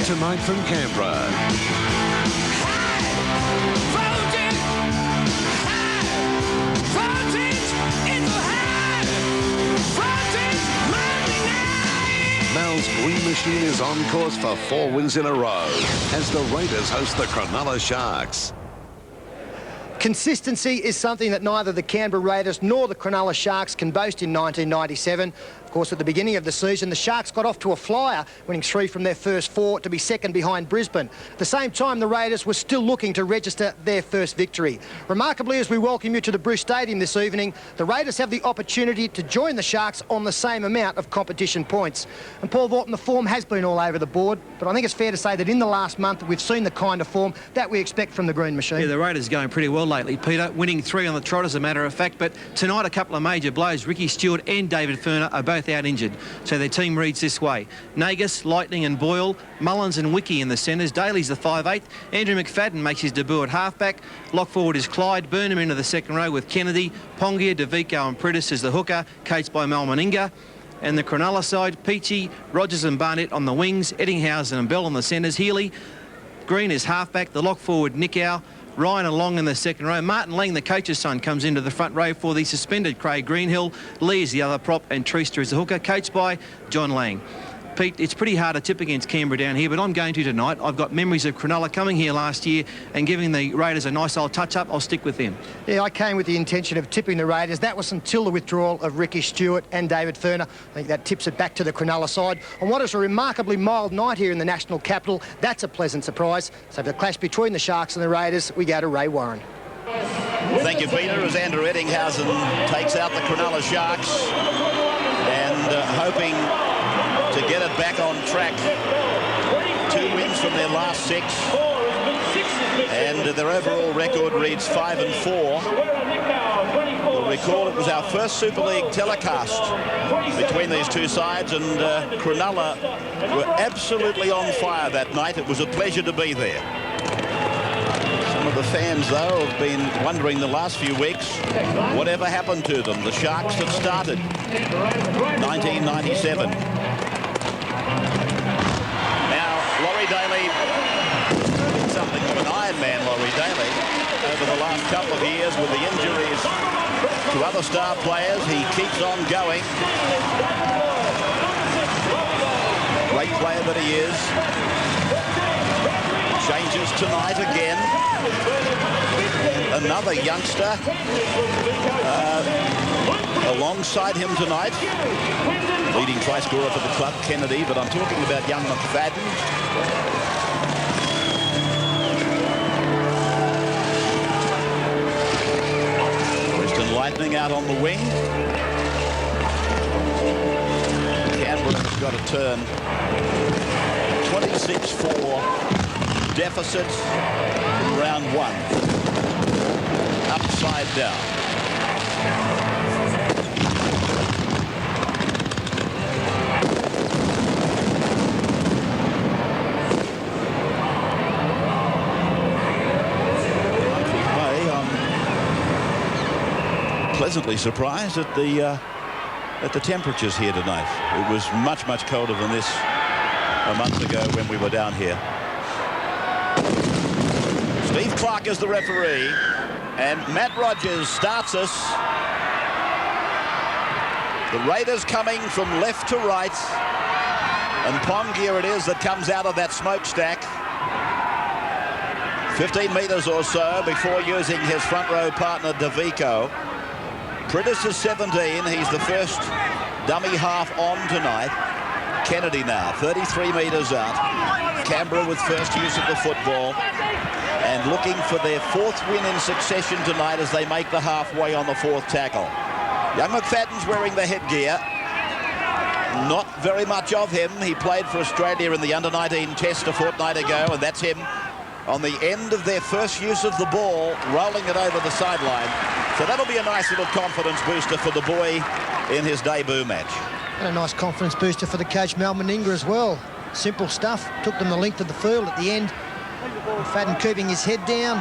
Tonight from Canberra. Mal's Green Machine is on course for 4 wins in a row as the Raiders host the Cronulla Sharks. Consistency is something that neither the Canberra Raiders nor the Cronulla Sharks can boast in 1997. Of course, at the beginning of the season, the Sharks got off to a flyer, winning 3 from their first 4 to be second behind Brisbane. At the same time, the Raiders were still looking to register their first victory. Remarkably, as we welcome you to the Bruce Stadium this evening, the Raiders have the opportunity to join the Sharks on the same amount of competition points. And Paul Vaughan, the form has been all over the board, but I think it's fair to say that in the last month we've seen the kind of form that we expect from the Green Machine. Yeah, the Raiders are going pretty well lately, Peter, winning 3 on the trot as a matter of fact, but tonight a couple of major blows. Ricky Stewart and David Furner are both out injured, so their team reads this way: Nagus, Lightning and Boyle, Mullins and Wiki in the centres, Daly's the 5'8", Andrew McFadden makes his debut at halfback, lock forward is Clyde, Burnham into the second row with Kennedy, Pongia, DeVico and Pritis as the hooker, coached by Mal Meninga. And the Cronulla side, Peachy, Rogers and Barnett on the wings, Eddinghausen and Bell on the centres, Healy, Green is halfback, the lock forward Nickow, Ryan along in the second row. Martin Lang, the coach's son, comes into the front row for the suspended Craig Greenhill. Lee is the other prop and Treaster is the hooker, coached by John Lang. Pete, it's pretty hard to tip against Canberra down here, but I'm going to tonight. I've got memories of Cronulla coming here last year and giving the Raiders a nice old touch-up. I'll stick with them. Yeah, I came with the intention of tipping the Raiders. That was until the withdrawal of Ricky Stewart and David Furner. I think that tips it back to the Cronulla side. On what is a remarkably mild night here in the national capital, that's a pleasant surprise. So for the clash between the Sharks and the Raiders, we go to Ray Warren. Thank you, Peter, as Andrew Eddinghausen takes out the Cronulla Sharks and hoping to get it back on track. 2 wins from their last 6, and their overall record reads 5-4. You'll recall it was our first Super League telecast between these two sides, and Cronulla were absolutely on fire that night. It was a pleasure to be there. Some of the fans, though, have been wondering the last few weeks whatever happened to them. The Sharks that started 1997. Daly, something of an Iron Man, Laurie Daly, over the last couple of years with the injuries to other star players. He keeps on going. Great player that he is. Changes tonight again. Another youngster alongside him tonight. Leading try scorer for the club, Kennedy, but I'm talking about young McFadden. Western Lightning out on the wing. Canberra's got a turn. 26-4 deficit in round 1. Upside down. Pleasantly surprised at the temperatures here tonight. It was much colder than this a month ago when we were down here. Steve Clark is the referee, and Matt Rogers starts us. The Raiders coming from left to right, and Pongia it is that comes out of that smokestack. 15 metres or so before using his front row partner DeVico. Pritis is 17. He's the first dummy half on tonight. Kennedy now, 33 metres out. Canberra with first use of the football and looking for their 4th win in succession tonight as they make the halfway on the 4th tackle. Young McFadden's wearing the headgear. Not very much of him. He played for Australia in the under-19 test a fortnight ago, and that's him on the end of their first use of the ball, rolling it over the sideline. So that'll be a nice little confidence booster for the boy in his debut match. And a nice confidence booster for the coach, Mal Meninga, as well. Simple stuff. Took them the length of the field at the end. McFadden keeping his head down.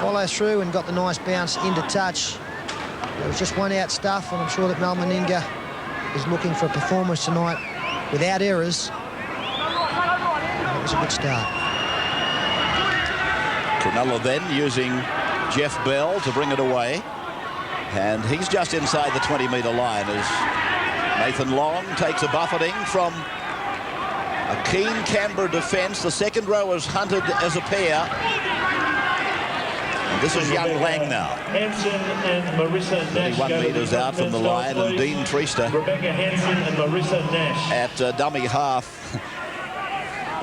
Follow through and got the nice bounce into touch. It was just one out stuff, and I'm sure that Mal Meninga is looking for a performance tonight without errors. was a good start. Cronulla then using Jeff Bell to bring it away. And he's just inside the 20-metre line as Nathan Long takes a buffeting from a keen Canberra defence. The second rowers hunted as a pair. And this is young Lang now. Hansen and Marissa Nash 31 metres out from the line, and Dean Treaster Rebecca Hansen and Marissa Nash at dummy half.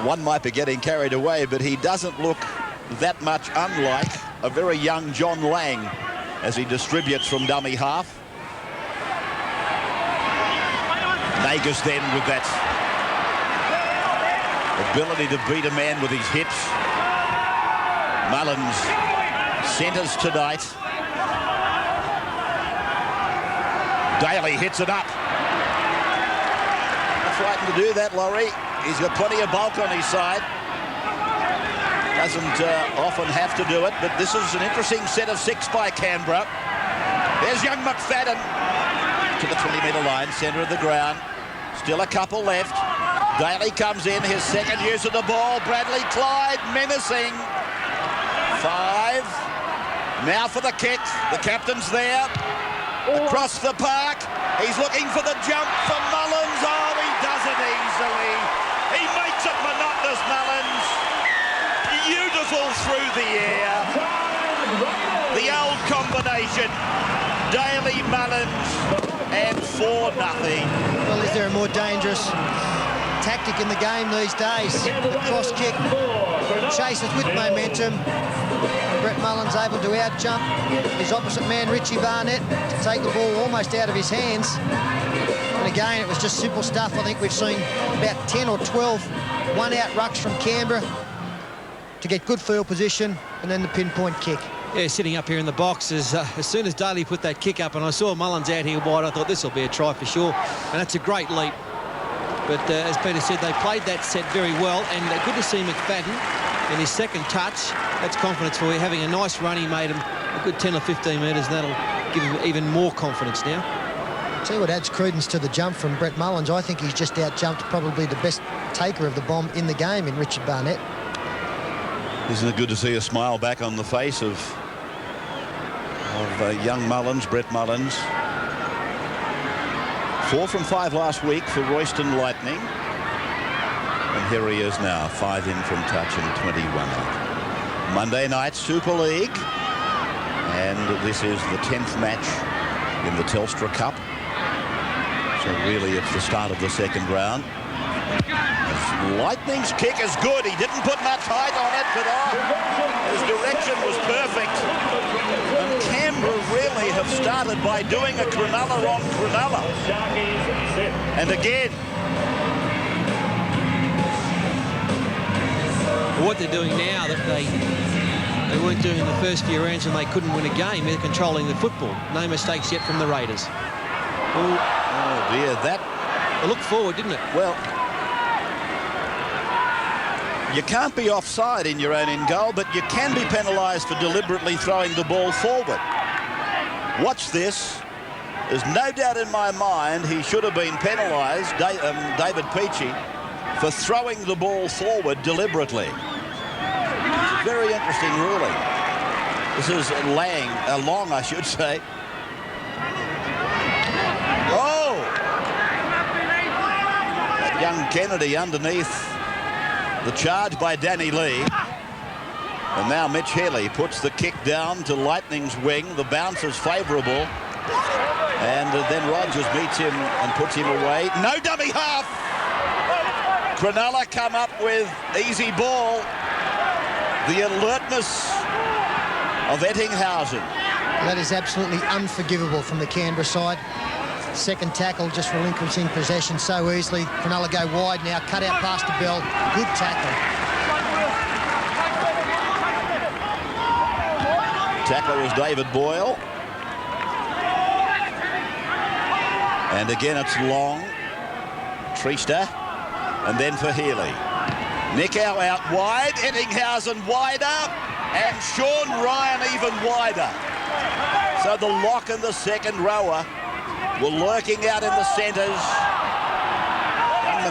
One might be getting carried away, but he doesn't look that much unlike a very young John Lang as he distributes from dummy half. Nagus then with that ability to beat a man with his hips. Mullins centres tonight. Daly hits it up. Not frightened to do that, Laurie. He's got plenty of bulk on his side. Doesn't often have to do it, but this is an interesting set of 6 by Canberra. There's young McFadden to the 20-metre line, centre of the ground. Still a couple left. Daly comes in, his second use of the ball. Bradley Clyde menacing. 5. Now for the kick. The captain's there. Across the park. He's looking for the jump for Mullins. Oh, he does it easily. He makes it monotonous, Mullins. Beautiful through the air. The old combination. Daly, Mullins, and 4-0. Well, is there a more dangerous tactic in the game these days? The cross kick chases with momentum. Brett Mullins able to out-jump his opposite man, Richie Barnett, to take the ball almost out of his hands. And again, it was just simple stuff. I think we've seen about 10 or 12 one-out rucks from Canberra to get good field position, and then the pinpoint kick. Yeah, sitting up here in the box as soon as Daly put that kick up and I saw Mullins out here wide, I thought this will be a try for sure. And that's a great leap. But as Peter said, they played that set very well, and good to see McFadden in his second touch. That's confidence for you. Having a nice run, he made him a good 10 or 15 metres, and that'll give him even more confidence now. See what adds credence to the jump from Brett Mullins. I think he's just out-jumped probably the best taker of the bomb in the game in Richard Barnett. Isn't it good to see a smile back on the face of young Mullins, Brett Mullins. 4 from 5 last week for Royston Lightning. And here he is now, 5 in from touch and 21 out. Monday night Super League. And this is the 10th match in the Telstra Cup. So really it's the start of the second round. Lightning's kick is good. He didn't put much height on it, but his direction was perfect. And Canberra really have started by doing a Cronulla on Cronulla. And again, what they're doing now that they weren't doing in the first few rounds and they couldn't win a game, they're controlling the football. No mistakes yet from the Raiders. Oh dear, that... It looked forward, didn't it? Well, you can't be offside in your own end goal, but you can be penalised for deliberately throwing the ball forward. Watch this. There's no doubt in my mind he should have been penalised, David Peachey, for throwing the ball forward deliberately. It's a very interesting ruling. This is Long, I should say. Oh! That young Kennedy underneath the charge by Danny Lee. And now Mitch Healy puts the kick down to Lightning's wing. The bounce is favourable. And then Rogers meets him and puts him away. No dummy half! Cronulla come up with easy ball. The alertness of Ettinghausen. That is absolutely unforgivable from the Canberra side. Second tackle, just relinquishing possession so easily. Cronulla go wide now, cut out past the bell. Good tackle. Tackler was David Boyle. And again it's Long. Treaster. And then for Healy. Nickow out wide. Ettinghausen wider. And Sean Ryan even wider. So the lock and the second rower were lurking out in the centres.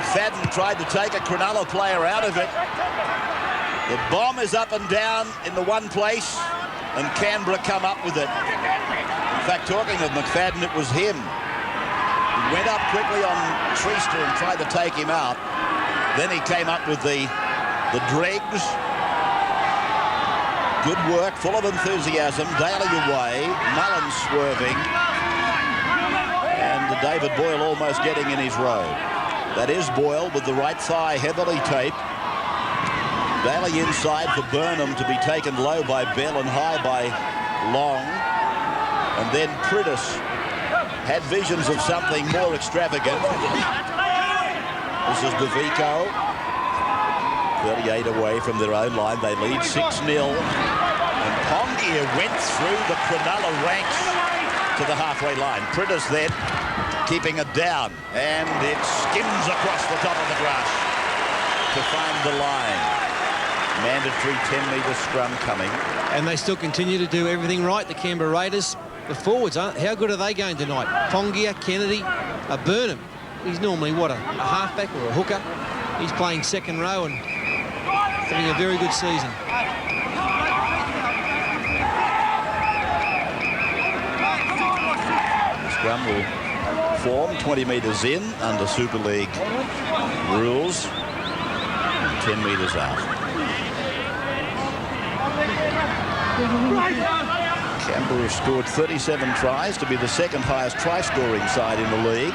McFadden tried to take a Cronulla player out of it. The bomb is up and down in the one place, and Canberra come up with it. In fact, talking of McFadden, it was him. He went up quickly on Treaster and tried to take him out. Then he came up with the dregs. Good work, full of enthusiasm. Daly away, Mullen swerving, and David Boyle almost getting in his road. That is Boyle with the right thigh heavily taped. Daly inside for Burnham to be taken low by Bell and high by Long. And then Priddis had visions of something more extravagant. This is DeVico. 38 away from their own line. They lead 6-0. And Pongia went through the Cronulla ranks to the halfway line. Priddis then keeping it down. And it skims across the top of the grass to find the line. Mandatory 10-metre scrum coming. And they still continue to do everything right, the Canberra Raiders. The forwards, how good are they going tonight? Pongia, Kennedy, Burnham. He's normally, what, a halfback or a hooker? He's playing second row and having a very good season. The scrum will form 20 metres in under Super League rules, and 10 metres out. Canberra scored 37 tries to be the second highest try-scoring side in the league.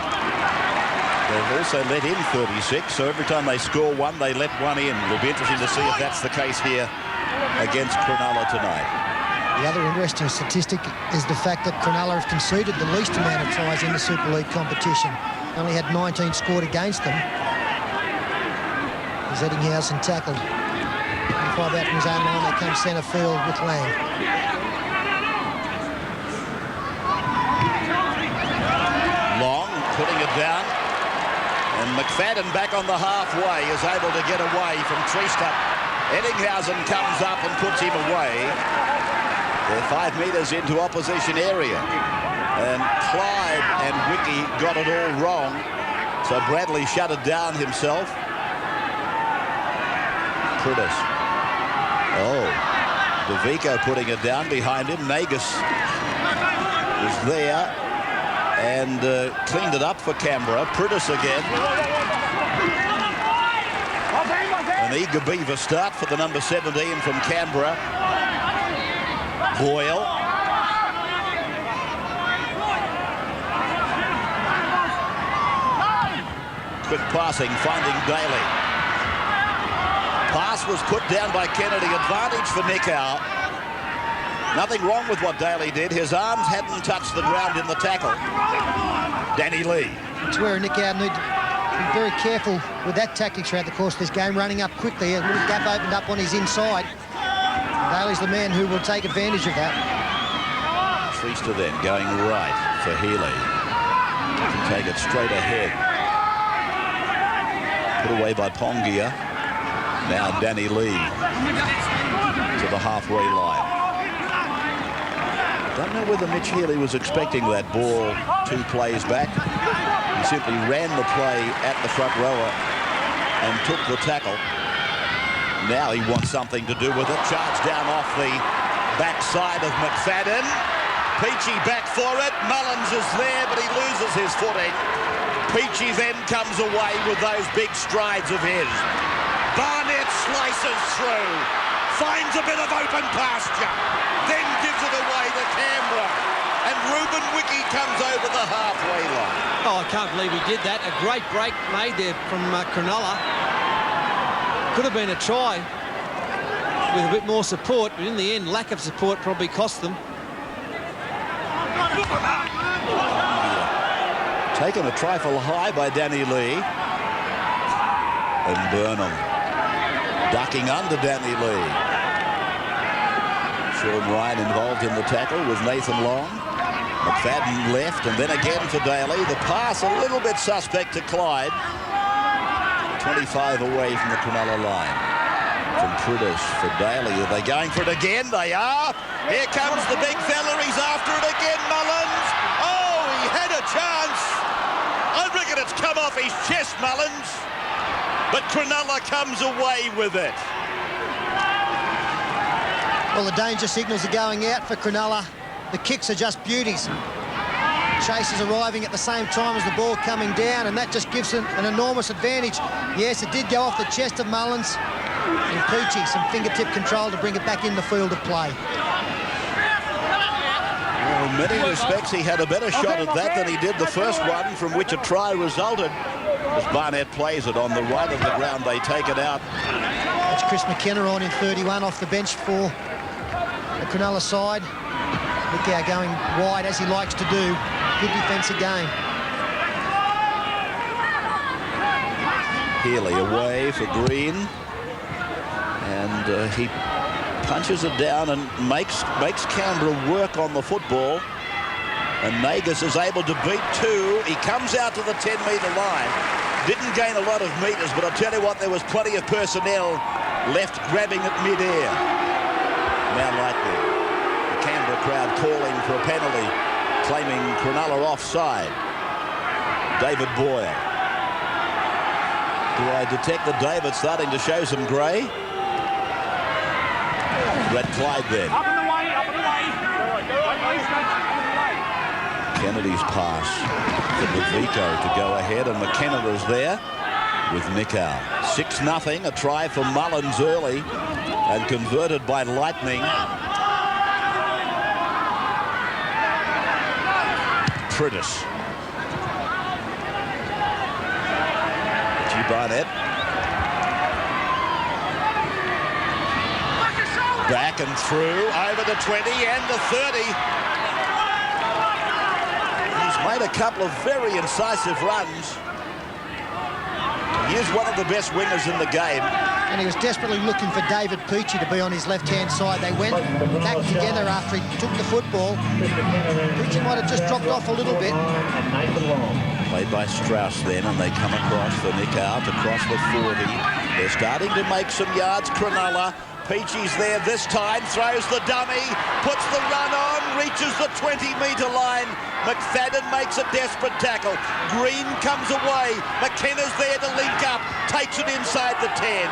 They've also let in 36, so every time they score one, they let one in. It'll be interesting to see if that's the case here against Cronulla tonight. The other interesting statistic is the fact that Cronulla have conceded the least amount of tries in the Super League competition. Only had 19 scored against them. As Eddinghausen tackled. 25 out from his own line, they come centre field with Lang. Long putting it down. And McFadden back on the halfway is able to get away from Treaster. Eddinghausen comes up and puts him away. They're 5 metres into opposition area. And Clyde and Wiki got it all wrong. So Bradley shut it down himself. Priddis. Oh, DeVico putting it down behind him. Nagus was there and cleaned it up for Canberra. Priddis again. An eager Beaver start for the number 17 from Canberra. Boyle. Quick passing, finding Daly. Pass was put down by Kennedy. Advantage for Nickau. Nothing wrong with what Daly did. His arms hadn't touched the ground in the tackle. Danny Lee. It's where Nickau need to be very careful with that tactics throughout the course of this game, running up quickly. A little gap opened up on his inside. Daly's the man who will take advantage of that. Treaster then going right for Healy. To take it straight ahead. Put away by Pongia. Now Danny Lee to the halfway line. Don't know whether Mitch Healy was expecting that ball 2 plays back. He simply ran the play at the front rower and took the tackle. Now he wants something to do with it. Charge down off the backside of McFadden. Peachy back for it. Mullins is there, but he loses his footing. Peachy then comes away with those big strides of his. Barnett slices through, finds a bit of open pasture, then gives it away to Canberra. And Ruben Wiki comes over the halfway line. Oh, I can't believe he did that. A great break made there from Cronulla. Could have been a try with a bit more support, but in the end, lack of support probably cost them. Taken a trifle high by Danny Lee. And Burnham ducking under Danny Lee. Sean Ryan involved in the tackle with Nathan Long. McFadden left and then again for Daly. The pass a little bit suspect to Clyde. 25 away from the Cronulla line. From Priddis for Daly. Are they going for it again? They are. Here comes the big fella. He's after it again, Mullins. Oh, he had a chance. I reckon it's come off his chest, Mullins. but Cronulla comes away with it. Well, the danger signals are going out for Cronulla. The kicks are just beauties. Chase is arriving at the same time as the ball coming down, and that just gives them an enormous advantage. Yes, it did go off the chest of Mullins. And Peachy, some fingertip control to bring it back in the field of play. Well, in many respects, he had a better shot at that than he did the first one, from which a try resulted. As Barnett plays it on the right of the ground, they take it out. That's Chris McKenna on in 31 off the bench for the Cronulla side. Lithgow going wide as he likes to do. Good defence again. Healy away for Green. And he punches it down and makes Canberra work on the football. And Nagus is able to beat two. He comes out to the 10-metre line. Didn't gain a lot of metres, but I'll tell you what, there was plenty of personnel left grabbing at mid-air. Now Lightning. The Canberra crowd calling for a penalty, claiming Cronulla offside. David Boyle. Do I detect that David's starting to show some grey? Red Clyde then. Up and away, up and away. Kennedy's pass for Vico to go ahead, and McKenna is there with Mikow. 6-0, a try for Mullins early and converted by Lightning. Priddis. G. Barnett. Back and through, over the 20 and the 30. He's made a couple of very incisive runs. He is one of the best wingers in the game. And he was desperately looking for David Peachy to be on his left-hand side. They went back together after he took the football. Peachy might have just dropped off a little bit. Played by Strauss then, and they come across for Nick out across the 40. They're starting to make some yards, Cronulla. Peachy's there this time, throws the dummy, puts the run on, reaches the 20-metre line. McFadden makes a desperate tackle. Green comes away. McKenna's there to link up, takes it inside the 10.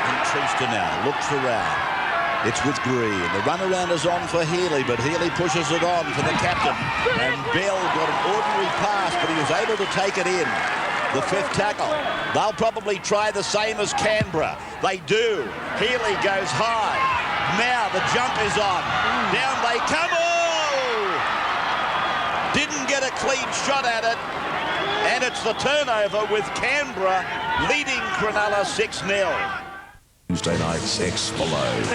And Treaster now looks around. It's with Green. The runaround is on for Healy, but Healy pushes it on for the captain. And Bell got an ordinary pass, but he was able to take it in. The fifth tackle. They'll probably try the same as Canberra. They do. Healy goes high. Now the jump is on. Down they come. Oh! Didn't get a clean shot at it. And it's the turnover with Canberra leading Cronulla 6-0. Tuesday night's Explode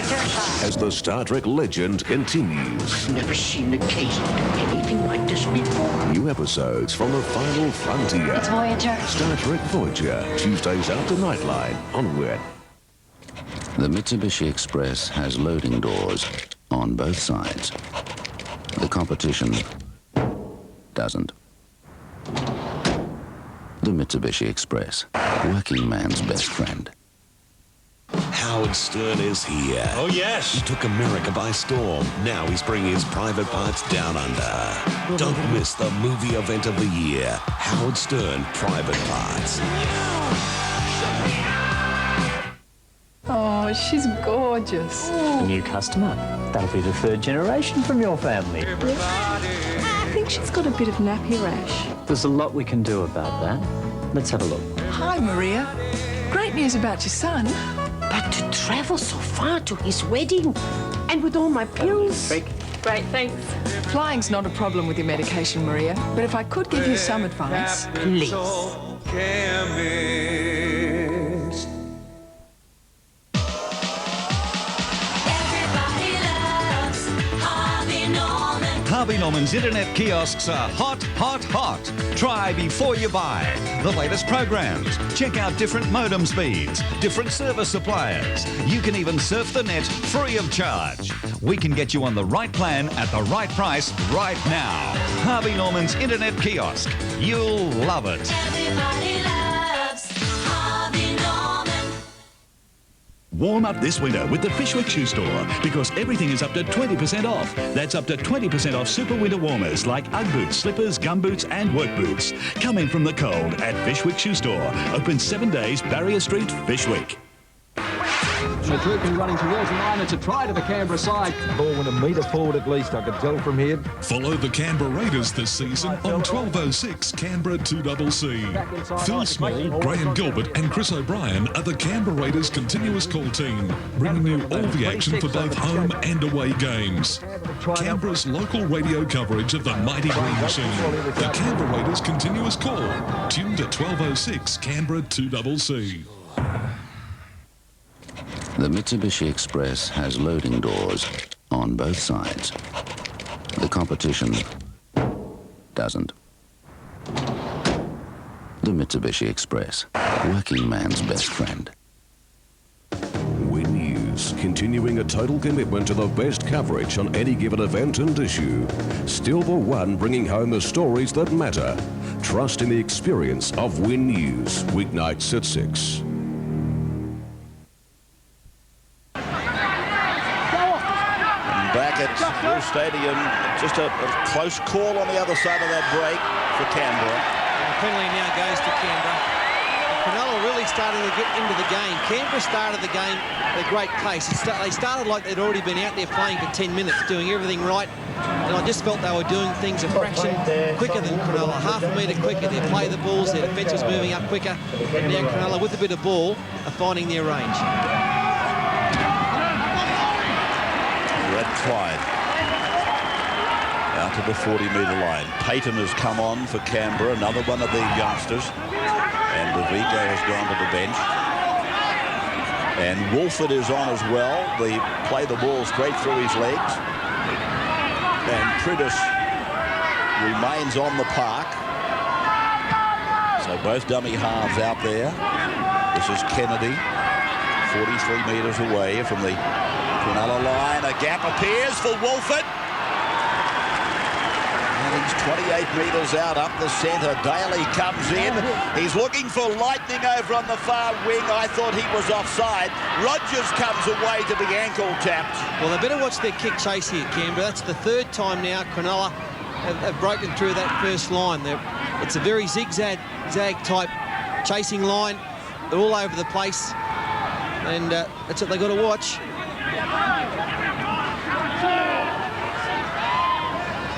as the Star Trek legend continues. I've never seen a case of anything like this before. New episodes from the final frontier. It's Voyager. Star Trek Voyager, Tuesdays after Nightline on WIT. The Mitsubishi Express has loading doors on both sides. The competition doesn't. The Mitsubishi Express, working man's best friend. Howard Stern is here. Oh, yes. He took America by storm. Now he's bringing his private parts down under. Don't miss the movie event of the year. Howard Stern Private Parts. Oh, she's gorgeous. New customer. That'll be the third generation from your family. I think she's got a bit of nappy rash. There's a lot we can do about that. Let's have a look. Hi, Maria. Great news about your son. But to travel so far to his wedding and with all my pills. Great, thanks. Flying's not a problem with your medication, Maria, but if I could give you some advice. Please. Harvey Norman's internet kiosks are hot, hot, hot. Try before you buy. The latest programs. Check out different modem speeds, different service suppliers. You can even surf the net free of charge. We can get you on the right plan at the right price right now. Harvey Norman's internet kiosk. You'll love it. Everybody loves Harvey Norman. Warm up this winter with the Fishwick Shoe Store because everything is up to 20% off. That's up to 20% off super winter warmers like Ugg boots, slippers, gum boots and work boots. Come in from the cold at Fishwick Shoe Store. Open 7 days, Barrier Street, Fishwick. The Drupi running towards the line. It's a try to the Canberra side. Ball went a metre forward at least, I could tell from here. Follow the Canberra Raiders this season on 1206 Canberra 2CC. Phil Small, Graham Gilbert and Chris O'Brien are the Canberra Raiders continuous call team, bringing you all the action for both home and away games. Canberra's local radio coverage of the mighty green machine. The Canberra Raiders continuous call, tuned at 1206 Canberra 2CC. The Mitsubishi Express has loading doors on both sides. The competition doesn't. The Mitsubishi Express, working man's best friend. Win News, continuing a total commitment to the best coverage on any given event and issue. Still the one bringing home the stories that matter. Trust in the experience of Win News, weeknights at 6. Back at Blue Stadium, just a close call on the other side of that break for Canberra. And the penalty now goes to Canberra. Cronulla really started to get into the game. Canberra started the game at a great pace. They started like they'd already been out there playing for 10 minutes, doing everything right. And I just felt they were doing things a fraction quicker than Cronulla. Half a metre quicker. They play the balls, their defence was moving up quicker. And now Cronulla, with a bit of ball, are finding their range. Clyde out to the 40-metre line. Payton has come on for Canberra, another one of the youngsters, and DeVico has gone to the bench. And Wolford is on as well. They play the ball straight through his legs, and Pridis remains on the park. So both dummy halves out there. This is Kennedy, 43 metres away from the Cronulla line. A gap appears for Wolford. And he's 28 metres out up the centre. Daly comes in. He's looking for Lightning over on the far wing. I thought he was offside. Rogers comes away to be ankle tapped. Well, they better watch their kick chase here, Canberra. That's the third time now Cronulla have broken through that first line. It's a very zigzag type chasing line. They're all over the place. And that's what they've got to watch.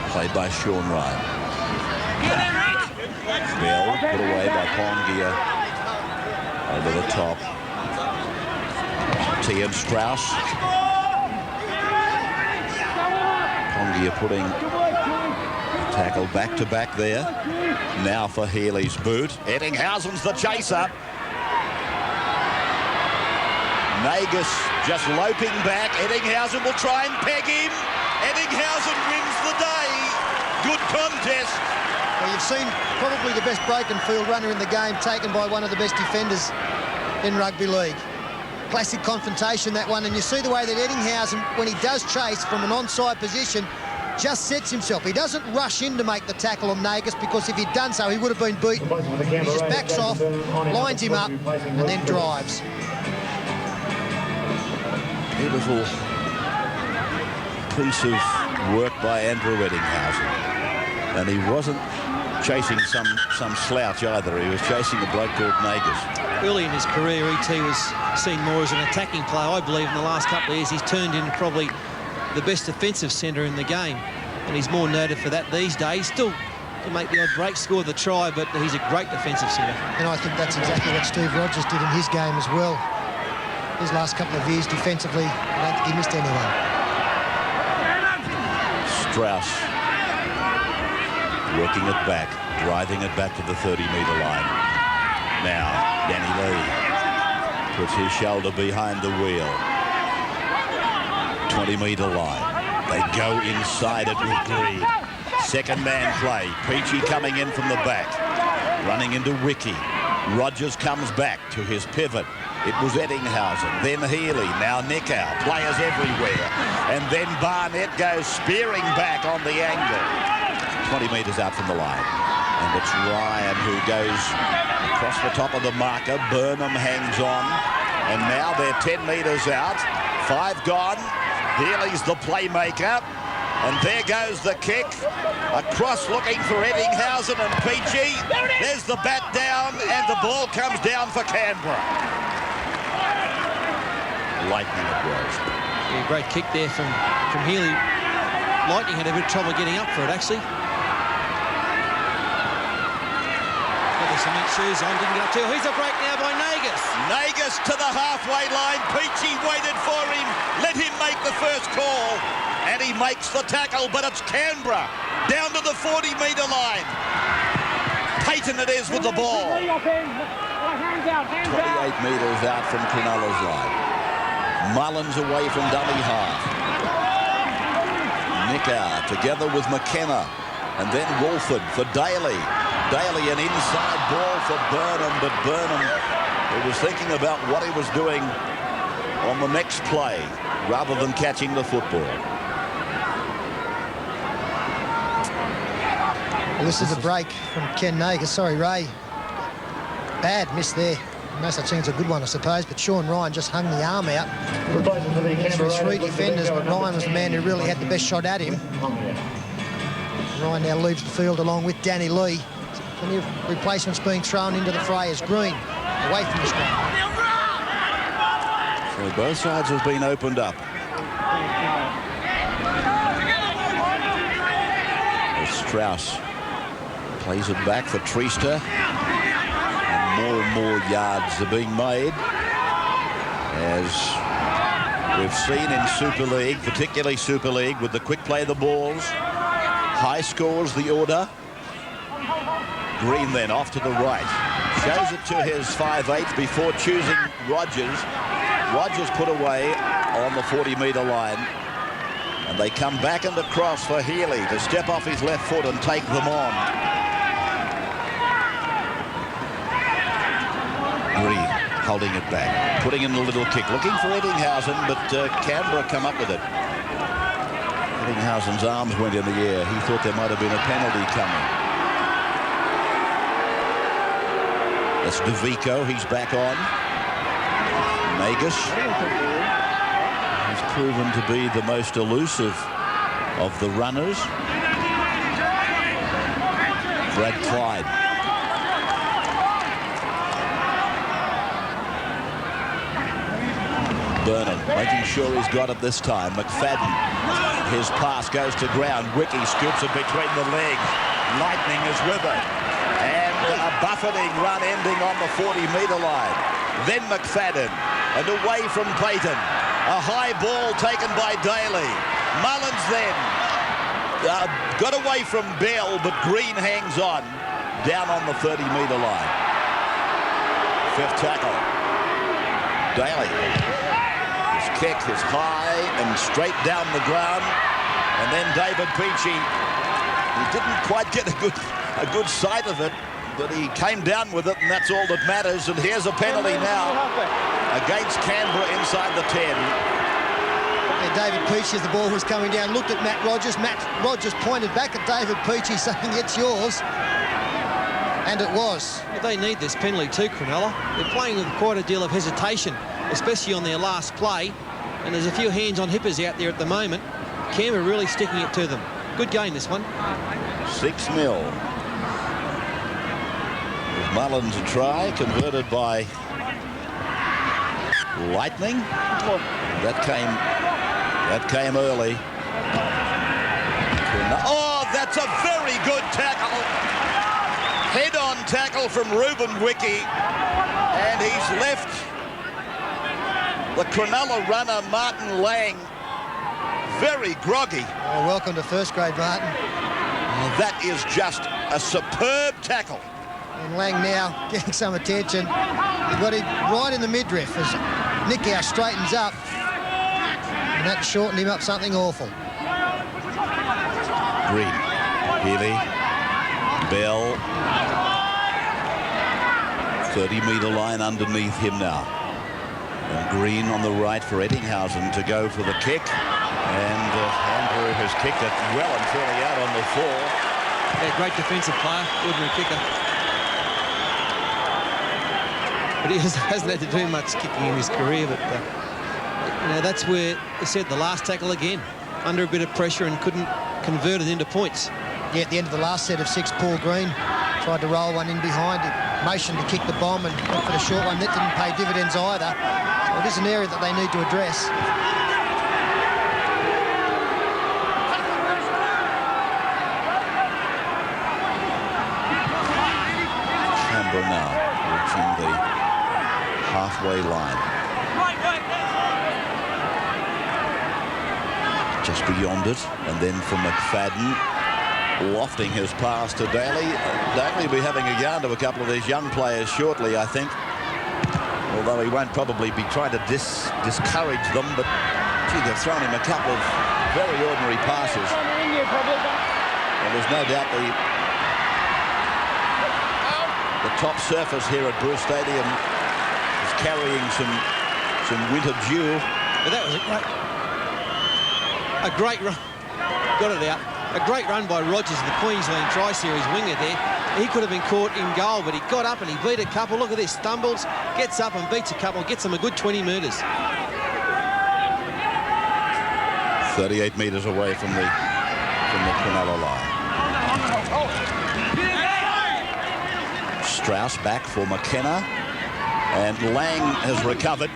Played by Sean Ryan. Bell put away by Pongia. Over the top. T.M. Strauss. Pongia putting a tackle back-to-back there. Now for Healy's boot. Eddinghausen's the chaser. Nagus just loping back. Eddinghausen will try and peg him. Eddinghausen wins the day. Good contest. Well, you've seen probably the best broken field runner in the game taken by one of the best defenders in rugby league. Classic confrontation, that one. And you see the way that Eddinghausen, when he does chase from an onside position, just sets himself. He doesn't rush in to make the tackle on Nagus, because if he'd done so, he would have been beaten. He just backs off, lines him up, and then drives. Beautiful piece of work by Andrew Eddinghausen. And he wasn't chasing some slouch either. He was chasing a bloke called Nagus. Early in his career, E.T. was seen more as an attacking player. I believe in the last couple of years he's turned into probably the best defensive centre in the game. And he's more noted for that these days. Still to make the odd break, score the try, but he's a great defensive centre. And I think that's exactly what Steve Rogers did in his game as well. His last couple of years defensively, I don't think he missed anyone. Strauss working it back, driving it back to the 30-metre line. Now, Danny Lee puts his shoulder behind the wheel. 20-metre line. They go inside it with greed. Second man play. Peachy coming in from the back. Running into Wiki. Rogers comes back to his pivot. It was Eddinghausen, then Healy, now Nickow, players everywhere. And then Barnett goes spearing back on the angle. 20 metres out from the line. And it's Ryan who goes across the top of the marker. Burnham hangs on. And now they're 10 metres out. 5 gone. Healy's the playmaker. And there goes the kick. Across looking for Eddinghausen and Peachy. There's the bat down and the ball comes down for Canberra. Lightning it was. Yeah, great kick there from Healy. Lightning had a bit of trouble getting up for it, actually. Some shoes on, didn't get up to. Here's a break now by Nagus. Nagus to the halfway line. Peachy waited for him. Let him make the first call. And he makes the tackle, but it's Canberra down to the 40-metre line. Payton it is with the ball. 28 metres out from Cronulla's line. Mullins away from dummy half. Nicker together with McKenna. And then Wolford for Daly. Daly, an inside ball for Burnham, but Burnham was thinking about what he was doing on the next play rather than catching the football. Well, this is a break from Ken Nagus. Sorry, Ray. Bad miss there. No such thing as a good one, I suppose, but Sean Ryan just hung the arm out. Through 3 defenders, but Ryan was the man who really had the best shot at him. Ryan now leaves the field along with Danny Lee. Plenty of replacements being thrown into the fray as Green away from the scrum. So both sides have been opened up. As Strauss plays it back for Treaster. And more yards are being made. As we've seen in Super League, particularly Super League, with the quick play of the balls. High scores the order. Green then off to the right. Shows it to his 5'8" before choosing Rogers. Rogers put away on the 40-metre line. And they come back and across for Healy to step off his left foot and take them on. Green holding it back, putting in a little kick, looking for Eddinghausen, but Canberra come up with it. Eddinghausen's arms went in the air. He thought there might have been a penalty coming. That's DeVico. He's back on. Nagus. He's proven to be the most elusive of the runners. Brad Clyde. Burnham making sure he's got it this time. McFadden. His pass goes to ground. Wiki scoops it between the legs. Lightning is with it. And a buffeting run ending on the 40-metre line. Then McFadden. And away from Payton. A high ball taken by Daly. Mullins then. Got away from Bell, but Green hangs on. Down on the 30-metre line. 5th tackle. Daly. His kick is high and straight down the ground. And then David Peachy. He didn't quite get a good sight of it, but he came down with it, and that's all that matters. And here's a penalty now against Canberra inside the 10. And David Peachy, as the ball was coming down, looked at Matt Rogers. Matt Rogers pointed back at David Peachy, saying, "It's yours." And it was. Well, they need this penalty too, Cronulla. They're playing with quite a deal of hesitation, especially on their last play. And there's a few hands on hippers out there at the moment. Canberra really sticking it to them. Good game, this one. 6-0. Mullins a try, converted by Lightning. That came early. Oh, that's a very good tackle. Head-on tackle from Ruben Wiki. And he's left the Cronulla runner, Martin Lang, very groggy. Oh, welcome to first grade, Martin. That is just a superb tackle. And Lang now getting some attention. He got him right in the midriff as Nickau straightens up. And that shortened him up something awful. Green, Healy, Bell. 30-metre line underneath him now. And Green on the right for Eddinghausen to go for the kick. And Andrew has kicked it well and truly out on the floor. Yeah, great defensive player, ordinary kicker. but he hasn't had to do much kicking in his career. But you know, that's where they said the last tackle again, under a bit of pressure and couldn't convert it into points. Yeah, at the end of the last set of 6, Paul Green tried to roll one in behind it, motioned to kick the bomb and went for the short one. That didn't pay dividends either. So it is an area that they need to address. Canberra now reaching the halfway line. Just beyond it, and then from McFadden, lofting his pass to Daly. Daly will be having a yarn to a couple of these young players shortly, I think. Although he won't probably be trying to discourage them, but gee, they've thrown him a couple of very ordinary passes. And there's no doubt the top surface here at Bruce Stadium is carrying some winter dew. But that was a great run. Got it out. A great run by Rogers, the Queensland Tri-Series winger there. He could have been caught in goal, but he got up and he beat a couple. Look at this, stumbles, gets up and beats a couple, gets them a good 20 metres. 38 metres away from the Cronulla line. Strauss back for McKenna, and Lang has recovered.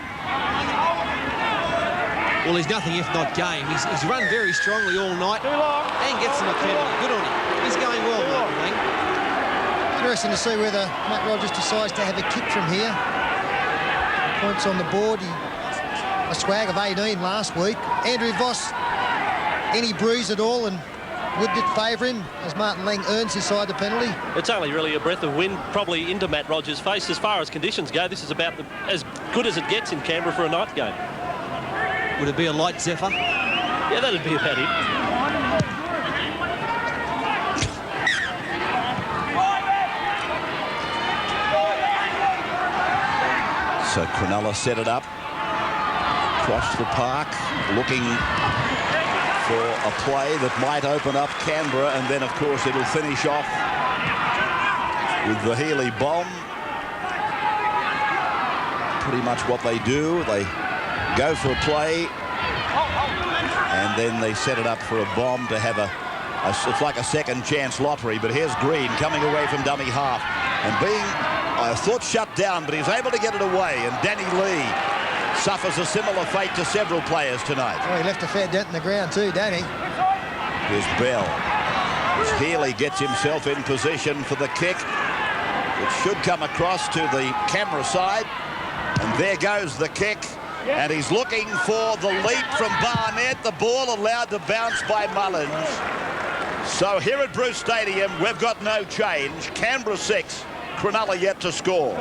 Well, he's nothing if not game. He's run very strongly all night and gets them a penalty. Good on him. He's going well, Martin Lang. Interesting to see whether Matt Rogers decides to have a kick from here. Points on the board. A swag of 18 last week. Andrew Voss, any breeze at all, and would it favour him as Martin Lang earns his side the penalty? It's only really a breath of wind probably into Matt Rogers' face. As far as conditions go, this is about as good as it gets in Canberra for a night game. Would it be a light zephyr? Yeah, that'd be about it. So Cronulla set it up, across the park, looking for a play that might open up Canberra, and then, of course, it'll finish off with the Healy bomb. Pretty much what they do. They go for a play, and then they set it up for a bomb to have it's like a second chance lottery. But here's Green coming away from dummy half and being, I thought, shut down, but he's able to get it away, and Danny Lee suffers a similar fate to several players tonight. Oh, he left a fair dent in the ground too, Danny. Here's Bell. As Healy gets himself in position for the kick, which should come across to the camera side, and there goes the kick. And he's looking for the leap from Barnett. The ball allowed to bounce by Mullins. So here at Bruce Stadium, we've got no change. Canberra 6, Cronulla yet to score.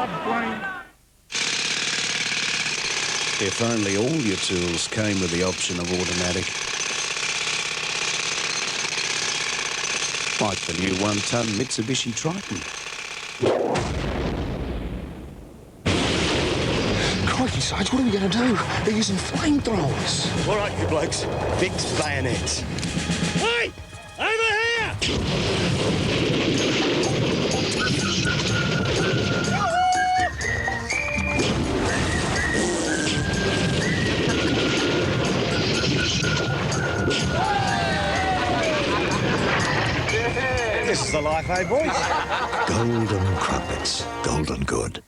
If only all your tools came with the option of automatic. Like the new 1-ton Mitsubishi Triton. Crikey, Sarge, what are we going to do? They're using flamethrowers. All right, you blokes, fix bayonets. Hey! Over here! This is the life, eh, boys? Golden crumpets. Golden good.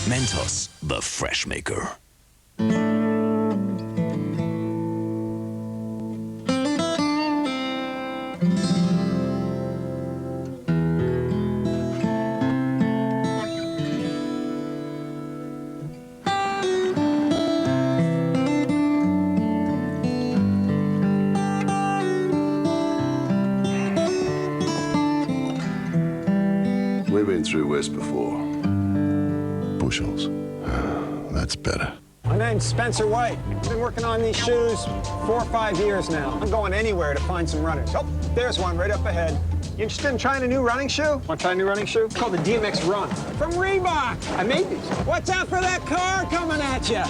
Mentos, the fresh maker. We've been through West before. Bushels. That's better. My name's Spencer White. I've been working on these shoes 4 or 5 years now. I'm going anywhere to find some runners. Oh, there's one right up ahead. You interested in trying a new running shoe? Want to try a new running shoe? It's called the DMX Run. From Reebok. I made these. Watch out for that car coming at you.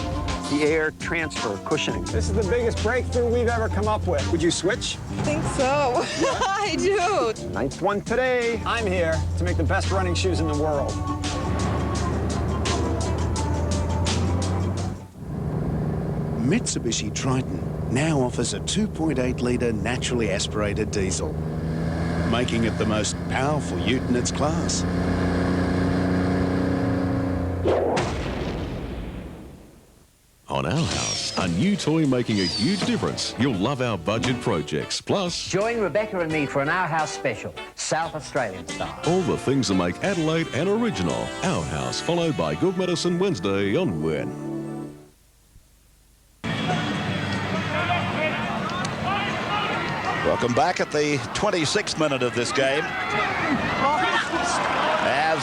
The air transfer cushioning. This is the biggest breakthrough we've ever come up with. Would you switch? I think so. I do. 9th one today. I'm here to make the best running shoes in the world. Mitsubishi Triton now offers a 2.8-litre naturally aspirated diesel, making it the most powerful ute in its class. On Our House, a new toy making a huge difference. You'll love our budget projects. Plus, join Rebecca and me for an Our House special, South Australian style. all the things that make Adelaide an original. Our House, followed by Good Medicine Wednesday on When. Welcome back at the 26th minute of this game. As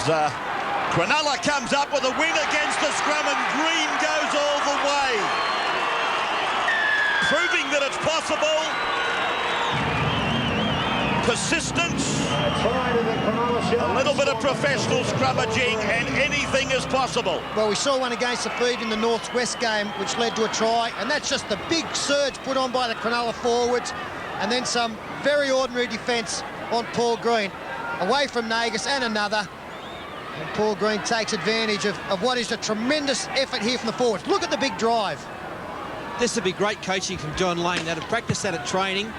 Cronulla comes up with a win against the scrum and Green goes all the way. Proving that it's possible. Persistence, a little bit of professional scrummaging, and anything is possible. Well, we saw one against the Feed in the Northwest game, which led to a try, and that's just the big surge put on by the Cronulla forwards, and then some very ordinary defence on Paul Green. Away from Nagus and another. And Paul Green takes advantage of what is a tremendous effort here from the forwards. Look at the big drive. This would be great coaching from John Lane. They'd have practiced that at training,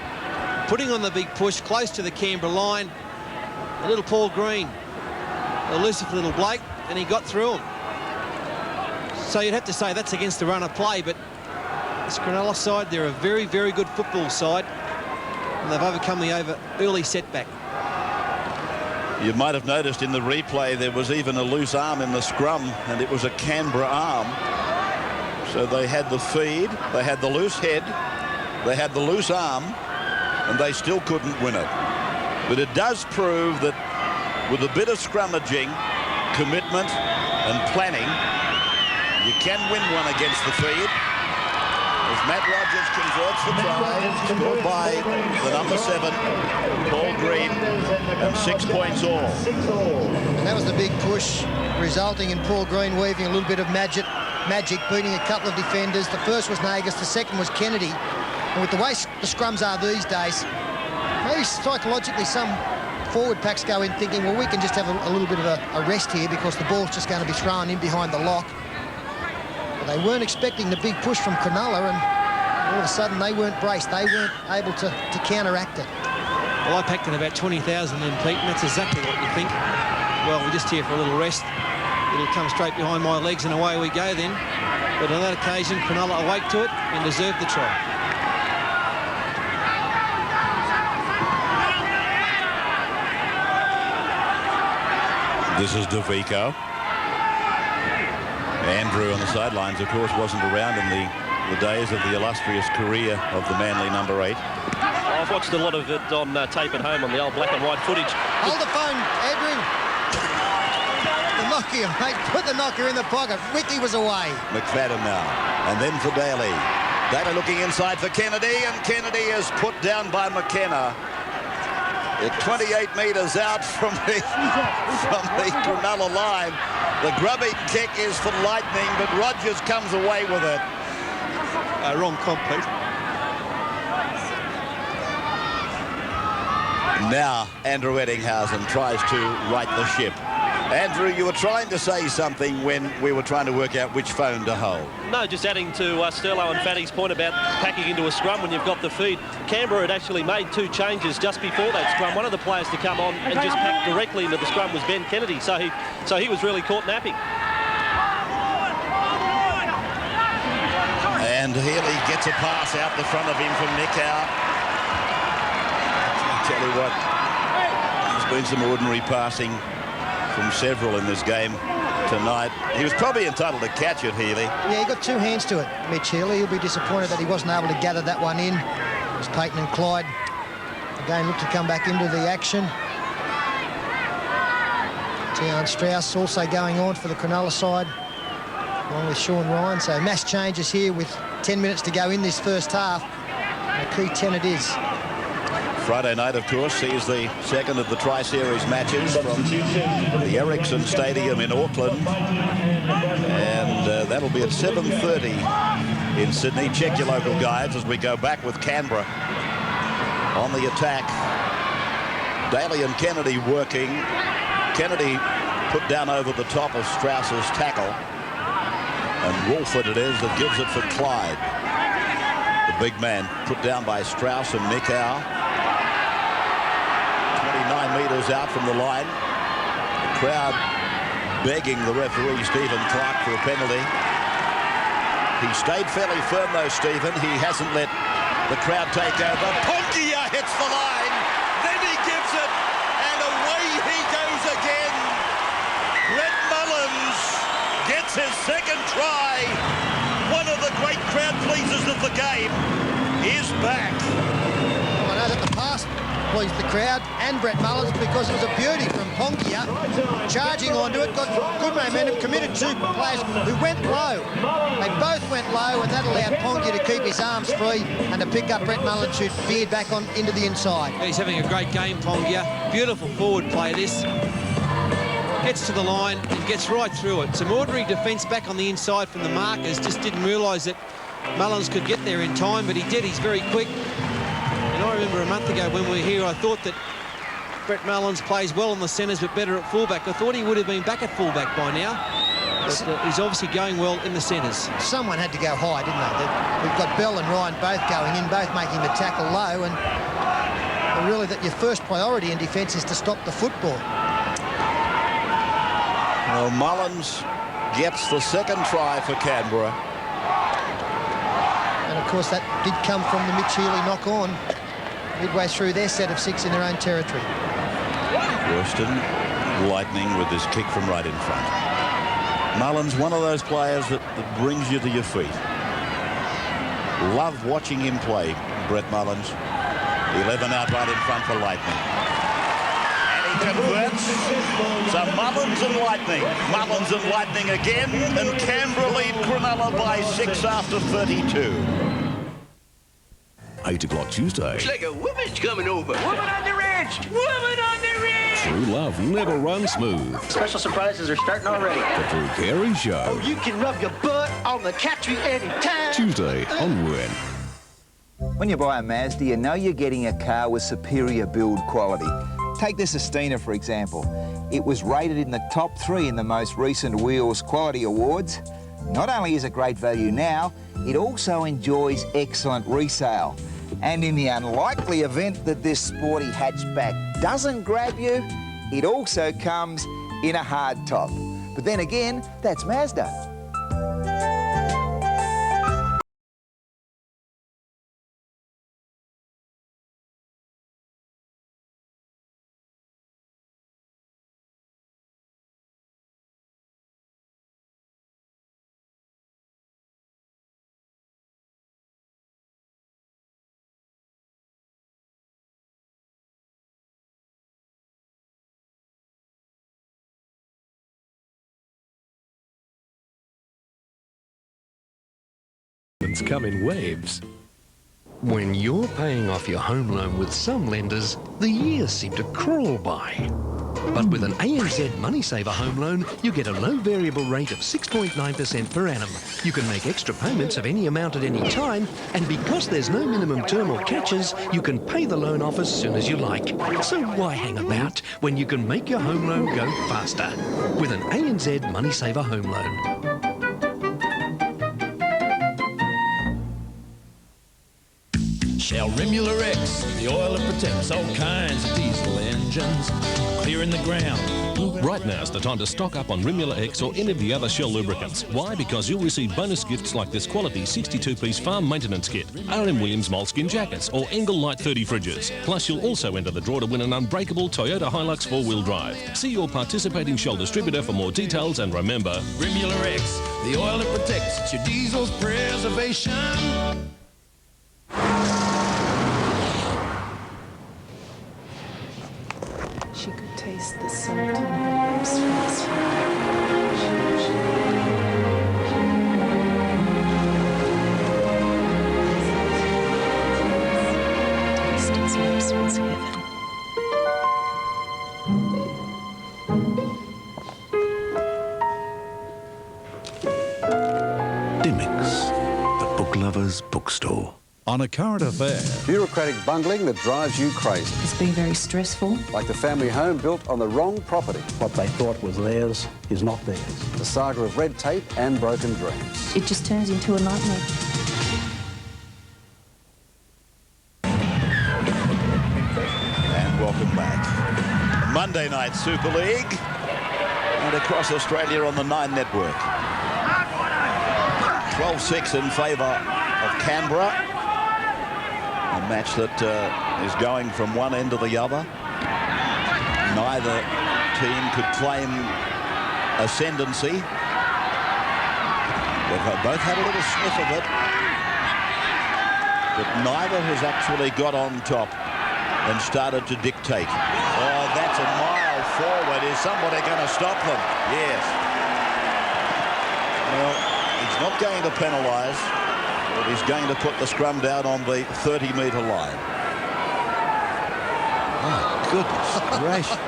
putting on the big push close to the Canberra line. A little Paul Green, elusive little Blake, and he got through him. So you'd have to say that's against the run of play, but this Cronulla side, they're a very, very good football side, and they've overcome the early setback. You might have noticed in the replay there was even a loose arm in the scrum, and it was a Canberra arm. So they had the feed, they had the loose head, they had the loose arm, and they still couldn't win it. But it does prove that with a bit of scrummaging, commitment and planning, you can win one against the feed. As Matt Rogers converts the try, scored by the number 7, Paul Green, and 6 points all. And that was the big push, resulting in Paul Green weaving a little bit of magic, beating a couple of defenders. The first was Nagus, the second was Kennedy. And with the way the scrums are these days, maybe psychologically some forward packs go in thinking, well, we can just have a little bit of a rest here because the ball's just going to be thrown in behind the lock. But they weren't expecting the big push from Cronulla, and all of a sudden they weren't braced. They weren't able to counteract it. Well, I packed in about 20,000 in, Pete, and that's exactly what you think. Well, we're just here for a little rest. It'll come straight behind my legs and away we go then. But on that occasion, Cronulla awake to it and deserved the try. This is DeVico. Andrew on the sidelines, of course, wasn't around in the days of the illustrious career of the Manly number 8. I've watched a lot of it on tape at home on the old black and white footage. Hold the phone, Andrew. The knocker, mate. Put the knocker in the pocket. Wiki was away. McFadden now. And then for Daly. Daly looking inside for Kennedy, and Kennedy is put down by McKenna. At 28 metres out from the Cronulla line. The grubby kick is for Lightning, but Rogers comes away with it. Wrong comp, Pete. Now Andrew Eddinghausen tries to right the ship. Andrew, you were trying to say something when we were trying to work out which phone to hold. No, just adding to Sterlo and Fatty's point about packing into a scrum when you've got the feed. Canberra had actually made 2 changes just before that scrum. One of the players to come on and just pack directly into the scrum was Ben Kennedy, so he was really caught napping. And Healy gets a pass out the front of him from Nickau. I tell you what, there's been some ordinary passing from several in this game tonight. He was probably entitled to catch it, Healy. Yeah, he got 2 hands to it, Mitch Healy. He'll be disappointed that he wasn't able to gather that one in. It was Payton and Clyde again look to come back into the action. Tian Strauss also going on for the Cronulla side. along with Sean Ryan. So mass changes here with 10 minutes to go in this first half. A key tenet is. Friday night, of course, sees the second of the Tri-Series matches from the Ericsson Stadium in Auckland. And that'll be at 7:30 in Sydney. Check your local guides as we go back with Canberra on the attack. Daly and Kennedy working. Kennedy put down over the top of Strauss's tackle. And Wolford it is that gives it for Clyde. The big man put down by Strauss and Mikau. 29 metres out from the line. The crowd begging the referee, Stephen Clark, for a penalty. He stayed fairly firm, though, Stephen. He hasn't let the crowd take over. Pongia hits the line. Then he gives it. And away he goes again. Brett Mullins gets his second try. One of the great crowd pleasers of the game is back. I know that the pass pleased the crowd and Brett Mullins because it was a beauty from Pongia. Charging onto it, got good momentum, committed two players who went low. They both went low, and that allowed Pongia to keep his arms free and to pick up Brett Mullins, who veered back on into the inside. He's having a great game, Pongia. Beautiful forward play, this. Gets to the line and gets right through it. Some ordinary defence back on the inside from the markers. Just didn't realise that Mullins could get there in time, but he did. He's very quick. And I remember a month ago when we were here, I thought that Brett Mullins plays well on the centres but better at fullback. I thought he would have been back at fullback by now. But he's obviously going well in the centres. Someone had to go high, didn't they? We've got Bell and Ryan both going in, both making the tackle low, and really that your first priority in defence is to stop the football. Well, Mullins gets the second try for Canberra. And of course that did come from the Mitch Healy knock-on midway through their set of 6 in their own territory. Worston lightning with this kick from right in front. Mullins, one of those players that brings you to your feet. Love watching him play, Brett Mullins. 11 out right in front for Lightning. And he converts. So Mullins and Lightning. Mullins and Lightning again, and Canberra lead Cronulla by 6 after 32. 8 o'clock Tuesday. It's like a woman's coming over. Woman on the ranch! Woman on the ranch! True love never runs smooth. Special surprises are starting already. The Drew Carey Show. Oh, you can rub your butt on the country anytime. Tuesday on Win. When you buy a Mazda, you know you're getting a car with superior build quality. Take the Sistina, for example. It was rated in the top 3 in the most recent Wheels Quality Awards. Not only is it great value now, it also enjoys excellent resale. And in the unlikely event that this sporty hatchback doesn't grab you, it also comes in a hardtop. But then again, that's Mazda. Come in waves. When you're paying off your home loan with some lenders, the years seem to crawl by. But with an ANZ Money Saver home loan, you get a low variable rate of 6.9% per annum. You can make extra payments of any amount at any time, and because there's no minimum term or catches, you can pay the loan off as soon as you like. So why hang about when you can make your home loan go faster with an ANZ Money Saver home loan? Shell Remular X, the oil that protects all kinds of diesel engines, clearing the ground. Right now's the time to stock up on Remular X or any of the other Shell lubricants. Why? Because you'll receive bonus gifts like this quality 62-piece farm maintenance kit, R.M. Williams moleskin jackets or Engel Light 30 fridges. Plus you'll also enter the draw to win an unbreakable Toyota Hilux 4-wheel drive. See your participating Shell distributor for more details, and remember, Remular X, the oil that protects your diesel's preservation. She could taste the salt in her lips from this far. his lips was heaven. Dimmicks, the book lover's bookstore. On a current affair. Bureaucratic bungling that drives you crazy. It's been very stressful. Like the family home built on the wrong property. What they thought was theirs is not theirs. The saga of red tape and broken dreams. It just turns into a nightmare. And welcome back. Monday Night Super League. And across Australia on the 9 Network. 12-6 in favour of Canberra. A match that is going from one end to the other. Neither team could claim ascendancy. They've both had a little sniff of it. But neither has actually got on top and started to dictate. Oh, that's a mile forward. Is somebody going to stop them? Yes. Well, he's not going to penalise. But he's going to put the scrum down on the 30-metre line. Oh, goodness gracious.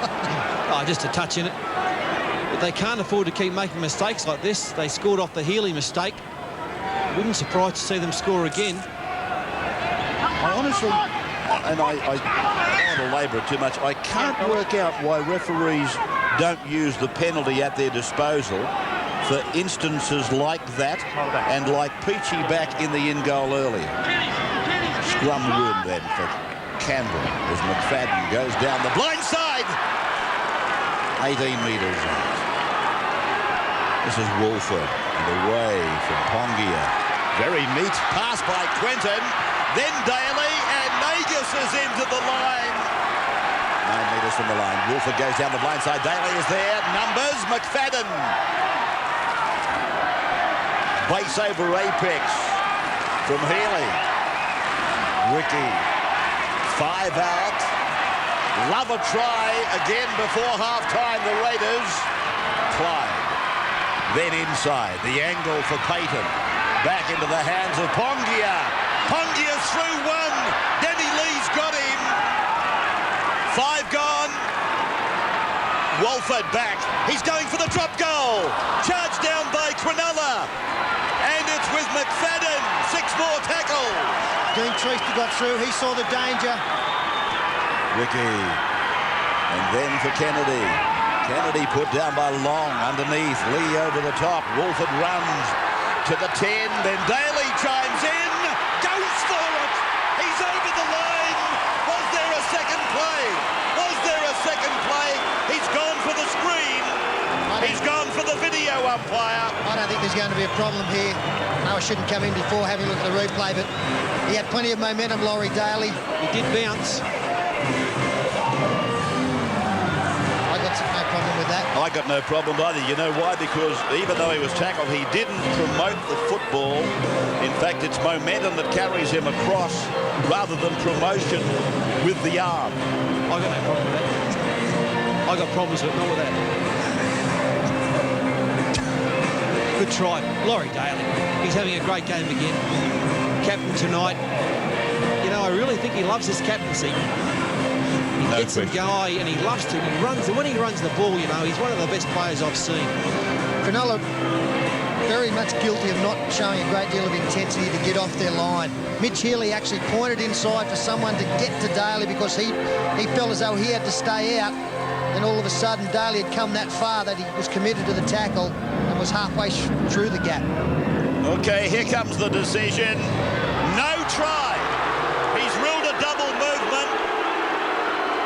Oh, just a touch in it. But they can't afford to keep making mistakes like this. They scored off the Healy mistake. Wouldn't surprise to see them score again. I honestly, and I don't want to labour it too much, I can't work out why referees don't use the penalty at their disposal for instances like that and like Peachy back in the in-goal earlier. Scrum win then for Canberra as McFadden goes down the blind side. 18 metres out. This is Wolford and away from Pongia. Very neat pass by Quentin. Then Daly and Nagus is into the line. 9 metres from the line. Wolford goes down the blind side. Daly is there. Numbers. McFadden. Base over apex from Healy. Ricky. 5 out. Love a try again before half-time, the Raiders. Clyde. Then inside. The angle for Payton. Back into the hands of Pongia. Pongia through one. Denny Lee's got him. 5 gone. Wolford back. He's going for the drop goal. Charged down by Cronulla. And it's with McFadden. 6 more tackles. Dean Treaster got through. He saw the danger. Ricky. And then for Kennedy. Kennedy put down by Long underneath. Lee over the top. Wolford runs to the 10. Then Daly chimes in. Goes for it. He's over the line. Was there a second play? Was there a second play? He's gone for the screen. He's gone for the video umpire. I don't think there's going to be a problem here. No, I shouldn't come in before having a look at the replay, but he had plenty of momentum, Laurie Daly. He did bounce. I got no problem with that. I got no problem either. You know why? Because even though he was tackled, he didn't promote the football. In fact, it's momentum that carries him across rather than promotion with the arm. I got no problem with that. I got problems with it, not with that. Good try. Laurie Daly. He's having a great game again. Captain tonight. You know, I really think he loves his captaincy. He gets him going and he loves to. He runs. When he runs the ball, you know, he's one of the best players I've seen. Cronulla very much guilty of not showing a great deal of intensity to get off their line. Mitch Healy actually pointed inside for someone to get to Daly because he felt as though he had to stay out. Then all of a sudden, Daly had come that far that he was committed to the tackle and was halfway through the gap. Okay, here comes the decision. No try. He's ruled a double movement.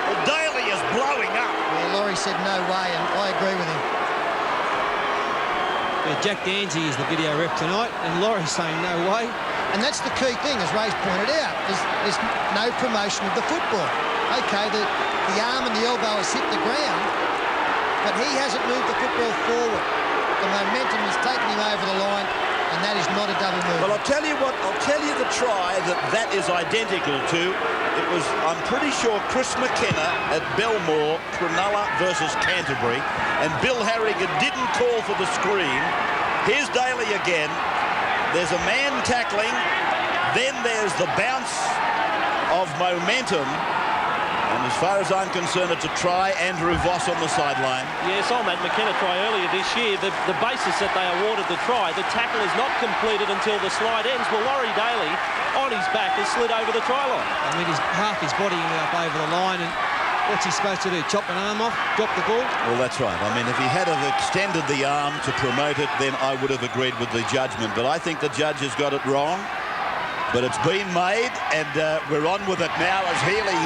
Well, Daly is blowing up. Yeah, Laurie said no way, and I agree with him. Yeah, Jack Danzy is the video ref tonight, and Laurie's saying no way. And that's the key thing, as Ray's pointed out. There's no promotion of the football. Okay, the arm and the elbow has hit the ground, but he hasn't moved the football forward. The momentum has taken him over the line, and that is not a double move. Well, I'll tell you what, I'll tell you the try that is identical to. It was, I'm pretty sure, Chris McKenna at Belmore, Cronulla versus Canterbury, and Bill Harrigan didn't call for the screen. Here's Daly again. There's a man tackling, then there's the bounce, of momentum. And as far as I'm concerned, it's a try. Andrew Voss on the sideline. Yes, on that McKenna try earlier this year, the basis that they awarded the try, the tackle is not completed until the slide ends. Well, Laurie Daly, on his back, has slid over the try line. I mean, half his body up over the line, and what's he supposed to do? Chop an arm off? Drop the ball? Well, that's right. I mean, if he had have extended the arm to promote it, then I would have agreed with the judgment. But I think the judge has got it wrong. But it's been made, and we're on with it now as Healy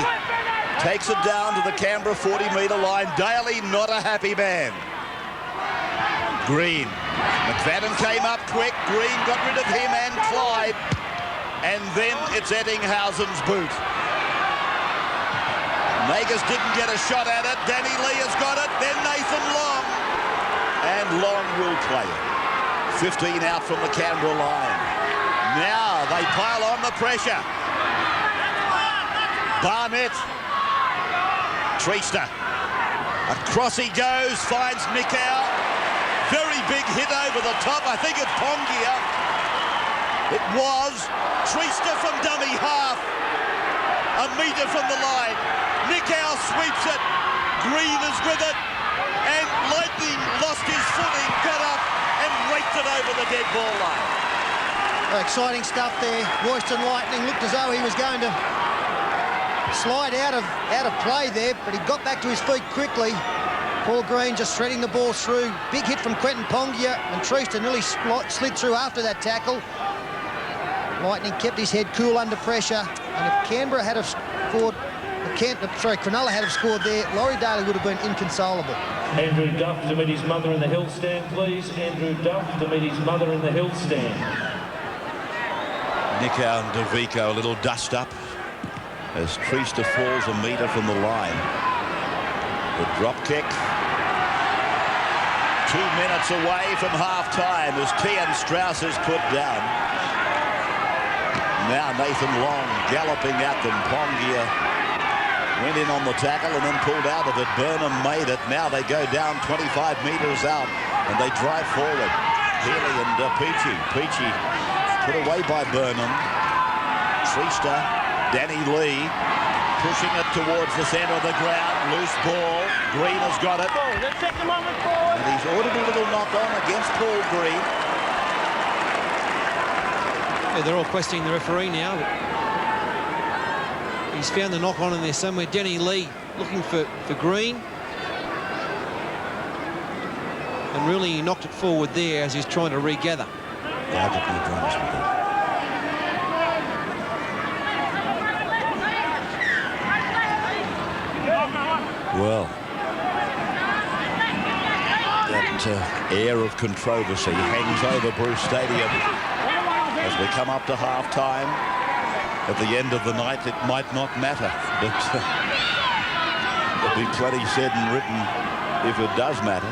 takes it down to the Canberra 40-metre line. Daly, not a happy man. Green. McFadden came up quick. Green got rid of him and Clyde. And then it's Eddinghausen's boot. Nagas didn't get a shot at it. Danny Lee has got it. Then Nathan Long. And Long will play it. 15 out from the Canberra line. Now they pile on the pressure. Barnett. Treaster. Across he goes, finds Nicow. Very big hit over the top. I think it's Pongia. It was. Treaster from dummy half. A metre from the line. Nicow sweeps it. Green is with it. And Lightning lost his footing, got up and raked it over the dead ball line. Exciting stuff there. Royston Lightning looked as though he was going to slide out of play there, but he got back to his feet quickly. Paul Green just threading the ball through. Big hit from Quentin Pongia, and Treaster nearly slid through after that tackle. Lightning kept his head cool under pressure, and if Canberra had have scored, Cronulla had have scored there, Laurie Daly would have been inconsolable. Andrew Duff to meet his mother in the hill stand, please. Andrew Duff to meet his mother in the hill stand. Nicow and DeVico, a little dust up as Treaster falls a metre from the line. The drop kick. 2 minutes away from half-time as Kian Strauss is put down. Now Nathan Long galloping at them. Pongia went in on the tackle and then pulled out of it. Burnham made it. Now they go down 25 metres out and they drive forward. Healy and Peachy. Peachy put away by Burnham. Treaster, Danny Lee pushing it towards the centre of the ground. Loose ball. Green has got it. And he's ordered a little knock on against Paul Green. Yeah, they're all questioning the referee now. He's found the knock on in there somewhere. Danny Lee looking for Green. And really he knocked it forward there as he's trying to regather. Well, that air of controversy hangs over Bruce Stadium as we come up to half-time. At the end of the night, it might not matter, but there'll be plenty said and written if it does matter.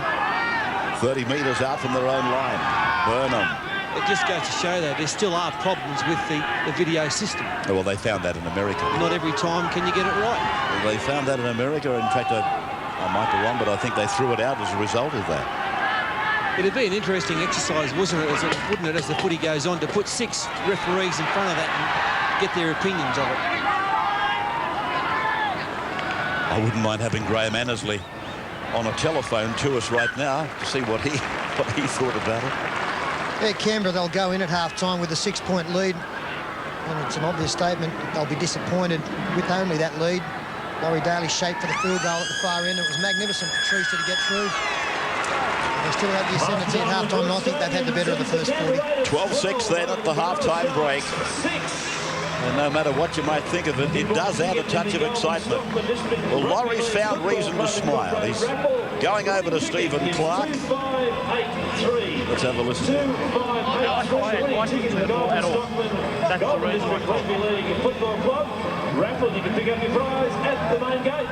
30 metres out from their own line. Burnham. It just goes to show that there still are problems with the video system. Oh, well, they found that in America. Not every time can you get it right. Well, they found that in America. In fact, I might be wrong, but I think they threw it out as a result of that. It'd be an interesting exercise, wouldn't it, as the footy goes on, to put 6 referees in front of that and get their opinions of it. I wouldn't mind having Graham Annesley on a telephone to us right now to see what he thought about it. Yeah, Canberra, they'll go in at half-time with a 6-point lead. And it's an obvious statement. They'll be disappointed with only that lead. Laurie Daly shaped for the field goal at the far end. It was magnificent for Treaster to get through. They still have the ascendancy at half-time, and I think they've had the better of the first 40. 12-6 then at the half-time break. And no matter what you might think of it, it does add a touch of excitement. Well, Laurie's found reason to smile. He's going over to Stephen Clark. Let's have a listen.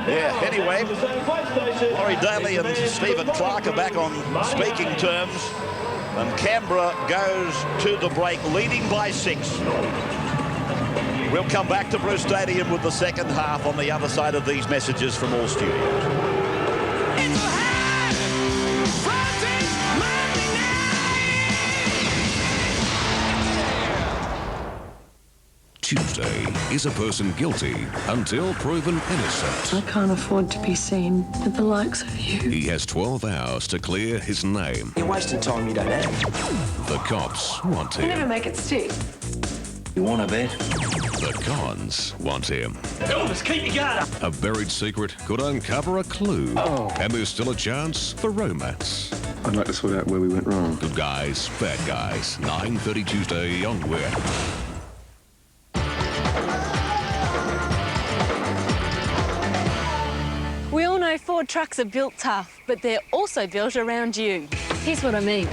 Yeah, anyway, Laurie Daly and Stephen Clark are back on speaking terms. And Canberra goes to the break, leading by 6. We'll come back to Bruce Stadium with the second half on the other side of these messages from all studios. Tuesday. Is a person guilty until proven innocent? I can't afford to be seen with the likes of you. He has 12 hours to clear his name. You're wasting time you don't have. The cops want You never him. make it stick. You want to bet? The cons want him. Elvis, keep your guard up. A buried secret could uncover a clue. And there's still a chance for romance. I'd like to sort out where we went wrong. Good guys, bad guys. 9:30 Tuesday on Where. We all know Ford trucks are built tough, but they're also built around you. Here's what I mean.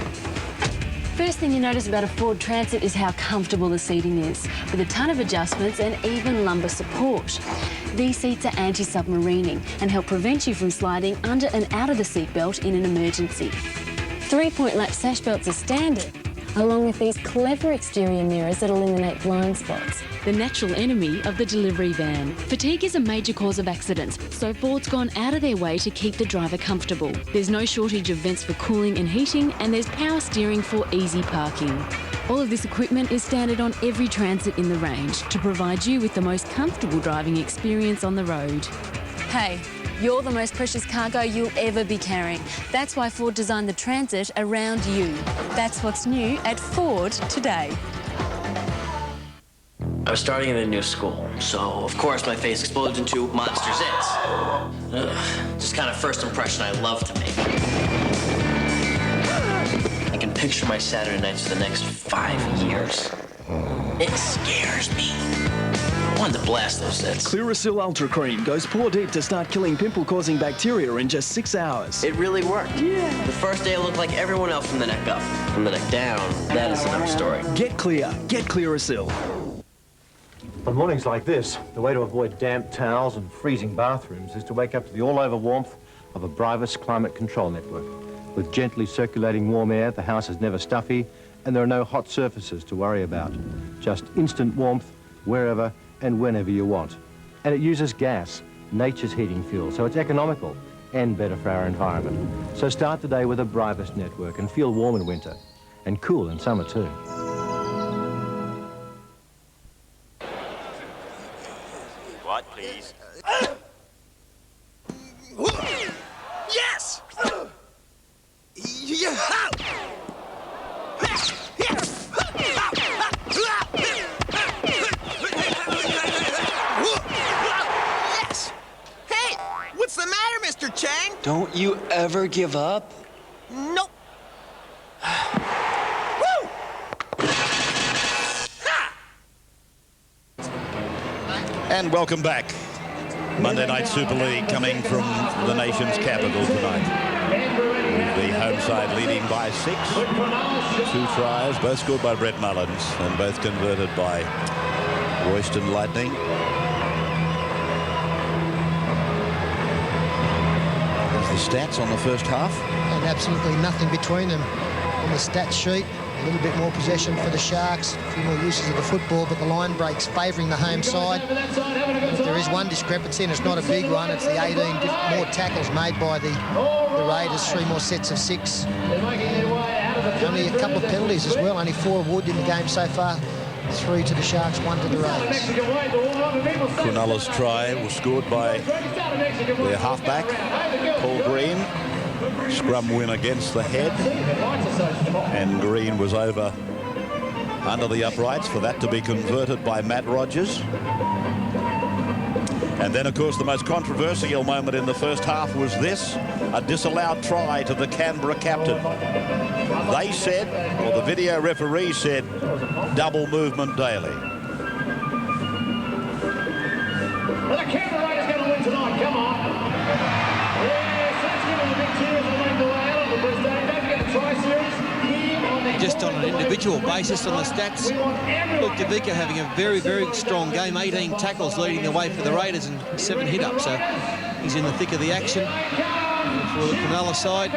First thing you notice about a Ford Transit is how comfortable the seating is, with a ton of adjustments and even lumbar support. These seats are anti-submarining and help prevent you from sliding under and out of the seatbelt in an emergency. 3-point latch sash belts are standard, along with these clever exterior mirrors that eliminate blind spots. The natural enemy of the delivery van. Fatigue is a major cause of accidents, so Ford's gone out of their way to keep the driver comfortable. There's no shortage of vents for cooling and heating, and there's power steering for easy parking. All of this equipment is standard on every Transit in the range to provide you with the most comfortable driving experience on the road. Hey, you're the most precious cargo you'll ever be carrying. That's why Ford designed the Transit around you. That's what's new at Ford today. I was starting in a new school, so of course my face exploded into Monsters Inc. Just kind of first impression I love to make. I can picture my Saturday nights for the next 5 years. It scares me. I wanted to blast those sets. Clearasil Ultra Cream goes pore deep to start killing pimple-causing bacteria in just 6 hours. It really worked. Yeah. The first day I looked like everyone else from the neck up. From the neck down, that is another story. Get clear. Get Clearasil. On mornings like this, the way to avoid damp towels and freezing bathrooms is to wake up to the all-over warmth of a Brivus climate control network. With gently circulating warm air, the house is never stuffy, and there are no hot surfaces to worry about. Just instant warmth wherever and whenever you want. And it uses gas, nature's heating fuel, so it's economical and better for our environment. So start the day with a Brivus network and feel warm in winter and cool in summer too. What, please? Yes! Yes! Hey, what's the matter, Mr. Chang? Don't you ever give up? Nope. And welcome back. Monday Night Super League coming from the nation's capital tonight. The home side leading by 6. 2 tries, both scored by Brett Mullins and both converted by Royston Lightning. There's the stats on the first half. And absolutely nothing between them on the stats sheet. A little bit more possession for the Sharks, a few more uses of the football, but the line breaks favouring the home side. If there is one discrepancy, and it's not a big one, it's the 18 more tackles made by the Raiders, 3 more sets of 6. Only a couple of penalties as well, only 4 of Wood in the game so far. 3 to the Sharks, 1 to the Raiders. Cronulla's try was scored by their halfback, Paul Green. Scrum win against the head, and Green was over under the uprights for that to be converted by Matt Rogers. And then, of course, the most controversial moment in the first half was this, a disallowed try to the Canberra captain. They said, or the video referee said, double movement daily. Well, the Canberra Raiders going to win tonight, come on. Yes, let's give them a big cheers along the way out of the first day. Don't forget the tri-series here on the... Just on an individual basis on the stats, look, Davika having a very, very strong game. 18 tackles leading the way for the Raiders and 7 hit-ups. So he's in the thick of the action for the Cronulla side.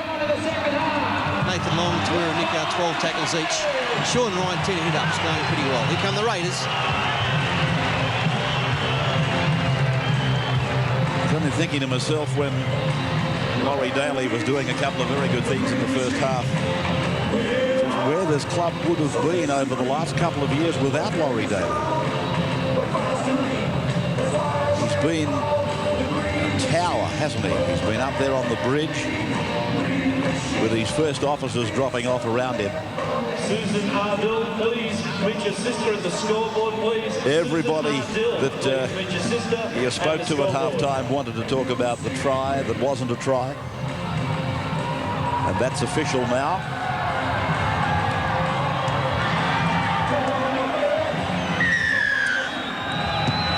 Nathan Long, Tawira Nickar, 12 tackles each. And Sean Ryan, 10 hit-ups, going pretty well. Here come the Raiders. I was only thinking to myself when Laurie Daly was doing a couple of very good things in the first half, where this club would have been over the last couple of years without Laurie Daly. been a tower, hasn't he? He's been up there on the bridge with his first officers dropping off around him. Susan Ardell, please meet your sister at the scoreboard, please. Everybody that he spoke to at halftime wanted to talk about the try that wasn't a try. And that's official now.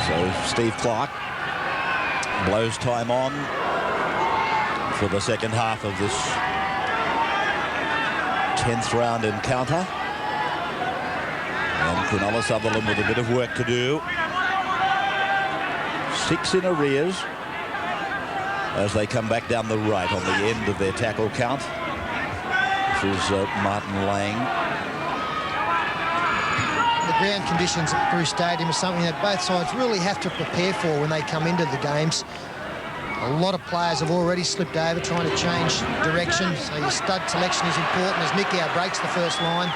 So Steve Clark blows time on for the second half of this 10th round encounter. And Cronulla Sutherland with a bit of work to do. 6 in arrears as they come back down the right on the end of their tackle count. This is Martin Lang. The ground conditions at Bruce Stadium is something that both sides really have to prepare for when they come into the games. A lot of players have already slipped over trying to change direction, so your stud selection is important as Nikiau breaks the first line.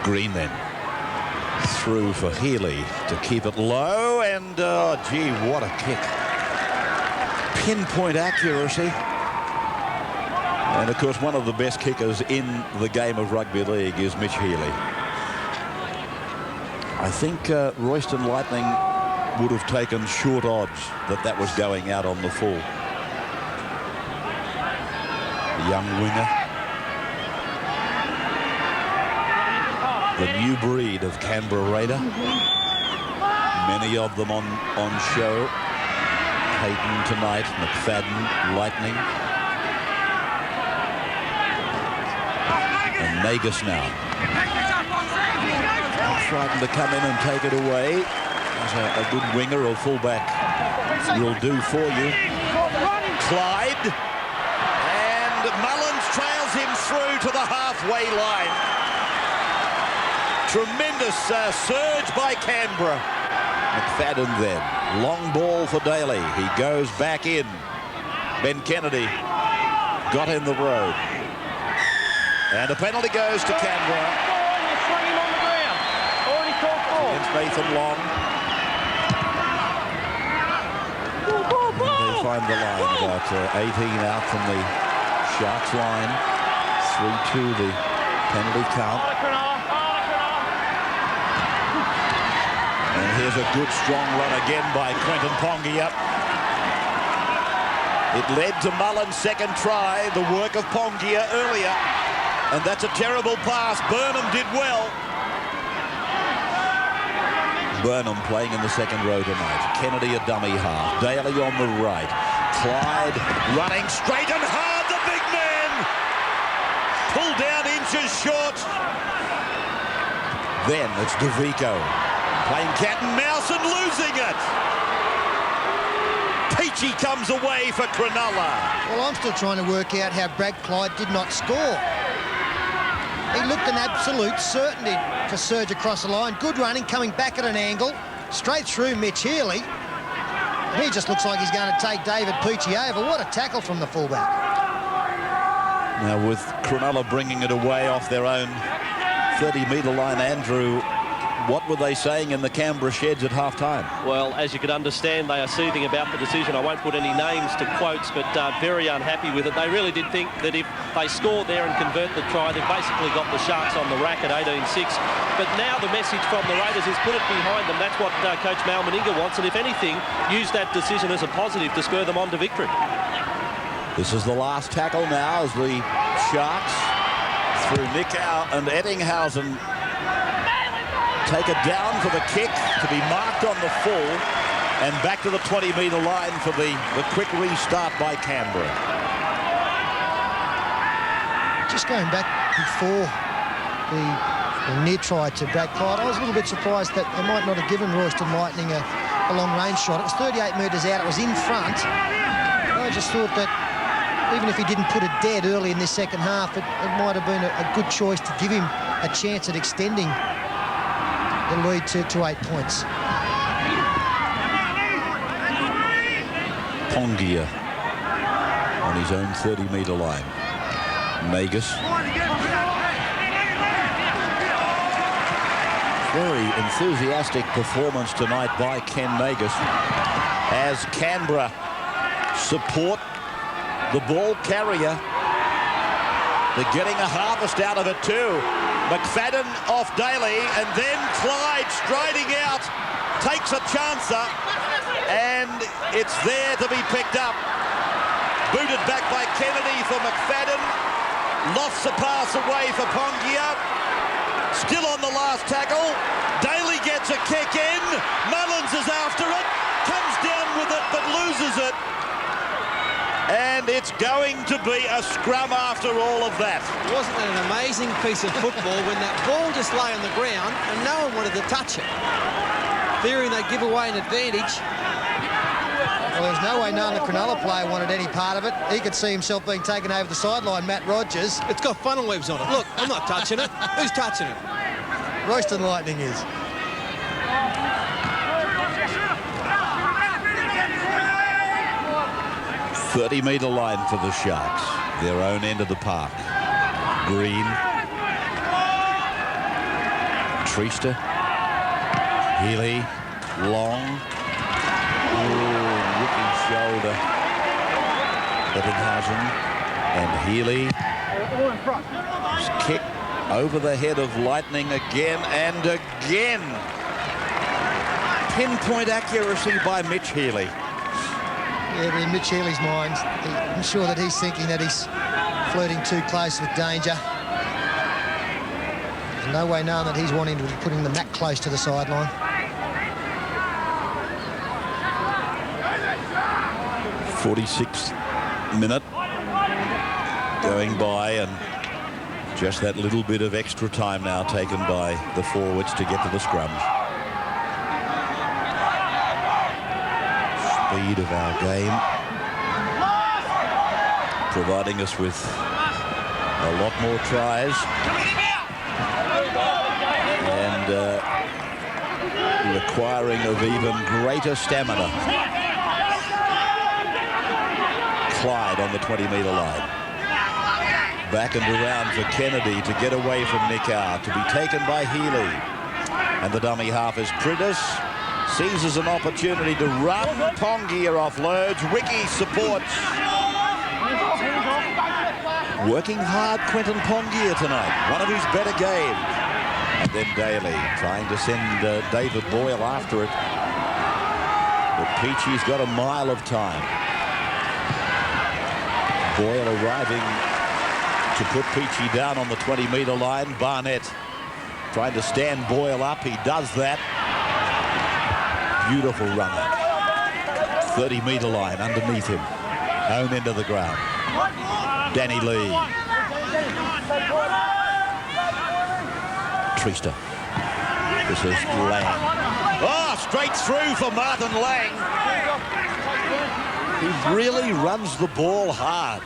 Green then through for Healy to keep it low, and oh gee, what a kick. Pinpoint accuracy. And of course one of the best kickers in the game of rugby league is Mitch Healy. I think Royston Lightning would have taken short odds that was going out on the full. The young winger. The new breed of Canberra Raider. Many of them on show. Hayden tonight, McFadden, Lightning. And Nagus now. Trying to come in and take it away. A good winger or fullback will do for you. Clyde. And Mullins trails him through to the halfway line. Tremendous surge by Canberra. McFadden then. Long ball for Daly. He goes back in. Ben Kennedy got in the road. And a penalty goes to Canberra. Against Nathan Long. They find the line about 18 out from the Sharks line. 3-2 the penalty count. And here's a good strong run again by Quentin Pongia. It led to Mullen's second try, the work of Pongia earlier. And that's a terrible pass. Burnham did well. Burnham playing in the second row tonight. Kennedy a dummy half. Daly on the right. Clyde running straight and hard. The big man pulled down inches short. Then it's DeVico playing cat and mouse and losing it. Peachy comes away for Cronulla. Well, I'm still trying to work out how Brad Clyde did not score. He looked an absolute certainty for surge across the line. Good running, coming back at an angle. Straight through Mitch Healy. He just looks like he's going to take David Peachy over. What a tackle from the fullback. Now with Cronulla bringing it away off their own 30-metre line, Andrew, what were they saying in the Canberra sheds at half-time? Well, as you could understand, they are seething about the decision. I won't put any names to quotes, but very unhappy with it. They really did think that if they score there and convert the try, they've basically got the Sharks on the rack at 18-6. But now the message from the Raiders is put it behind them. That's what Coach Mal Meninga wants, and if anything, use that decision as a positive to spur them on to victory. This is the last tackle now as the Sharks, through Nikiau and Ettinghausen, take it down for the kick to be marked on the full, and back to the 20-metre line for the quick restart by Canberra. Just going back before the near try to Brad Clyde, I was a little bit surprised that they might not have given Royston Lightning a long-range shot. It was 38 metres out. It was in front. I just thought that even if he didn't put it dead early in this second half, it might have been a good choice to give him a chance at extending the lead to 8 points. Pongia on his own 30-metre line. Nagus. Very enthusiastic performance tonight by Ken Nagus as Canberra support the ball carrier. They're getting a harvest out of it too. McFadden off Daly, and then Clyde striding out, takes a chancer, and it's there to be picked up. Booted back by Kennedy for McFadden. Lofts a pass away for Pongia. Still on the last tackle. Daly gets a kick in. Mullins is after it. Comes down with it, but loses it. And it's going to be a scrum after all of that. Wasn't that an amazing piece of football when that ball just lay on the ground and no one wanted to touch it, fearing they'd give away an advantage? Well, there's no way none of the Cronulla player wanted any part of it. He could see himself being taken over the sideline, Matt Rogers. It's got funnel webs on it. Look, I'm not touching it. Who's touching it? Royston Lightning is. "30-metre line for the Sharks, their own end of the park. Green, Treaster, Healy, Long. Rookie shoulder, Ettenhausen, and Healy. Kick over the head of Lightning again and again. Pinpoint accuracy by Mitch Healy. Yeah, but in Mitch Healy's mind, I'm sure that he's thinking that he's flirting too close with danger. There's no way knowing that he's wanting to be putting them that close to the sideline. 46th minute going by, and just that little bit of extra time now taken by the forwards to get to the scrums. Speed of our game providing us with a lot more tries and requiring of even greater stamina. Clyde on the 20-metre line. Back and around for Kennedy to get away from Nickar, to be taken by Healy. And the dummy half is Pridis. Seizes an opportunity to run. Pongia offloads. Ricky supports. Working hard, Quentin Pongia tonight. One of his better games. And then Daly trying to send David Boyle after it. But Peachy's got a mile of time. Boyle arriving to put Peachy down on the 20-metre line. Barnett trying to stand Boyle up. He does that. Beautiful runner. 30-metre line underneath him. Own end of the ground. Danny Lee. Treaster. This is Lang. Oh, straight through for Martin Lang. He really runs the ball hard.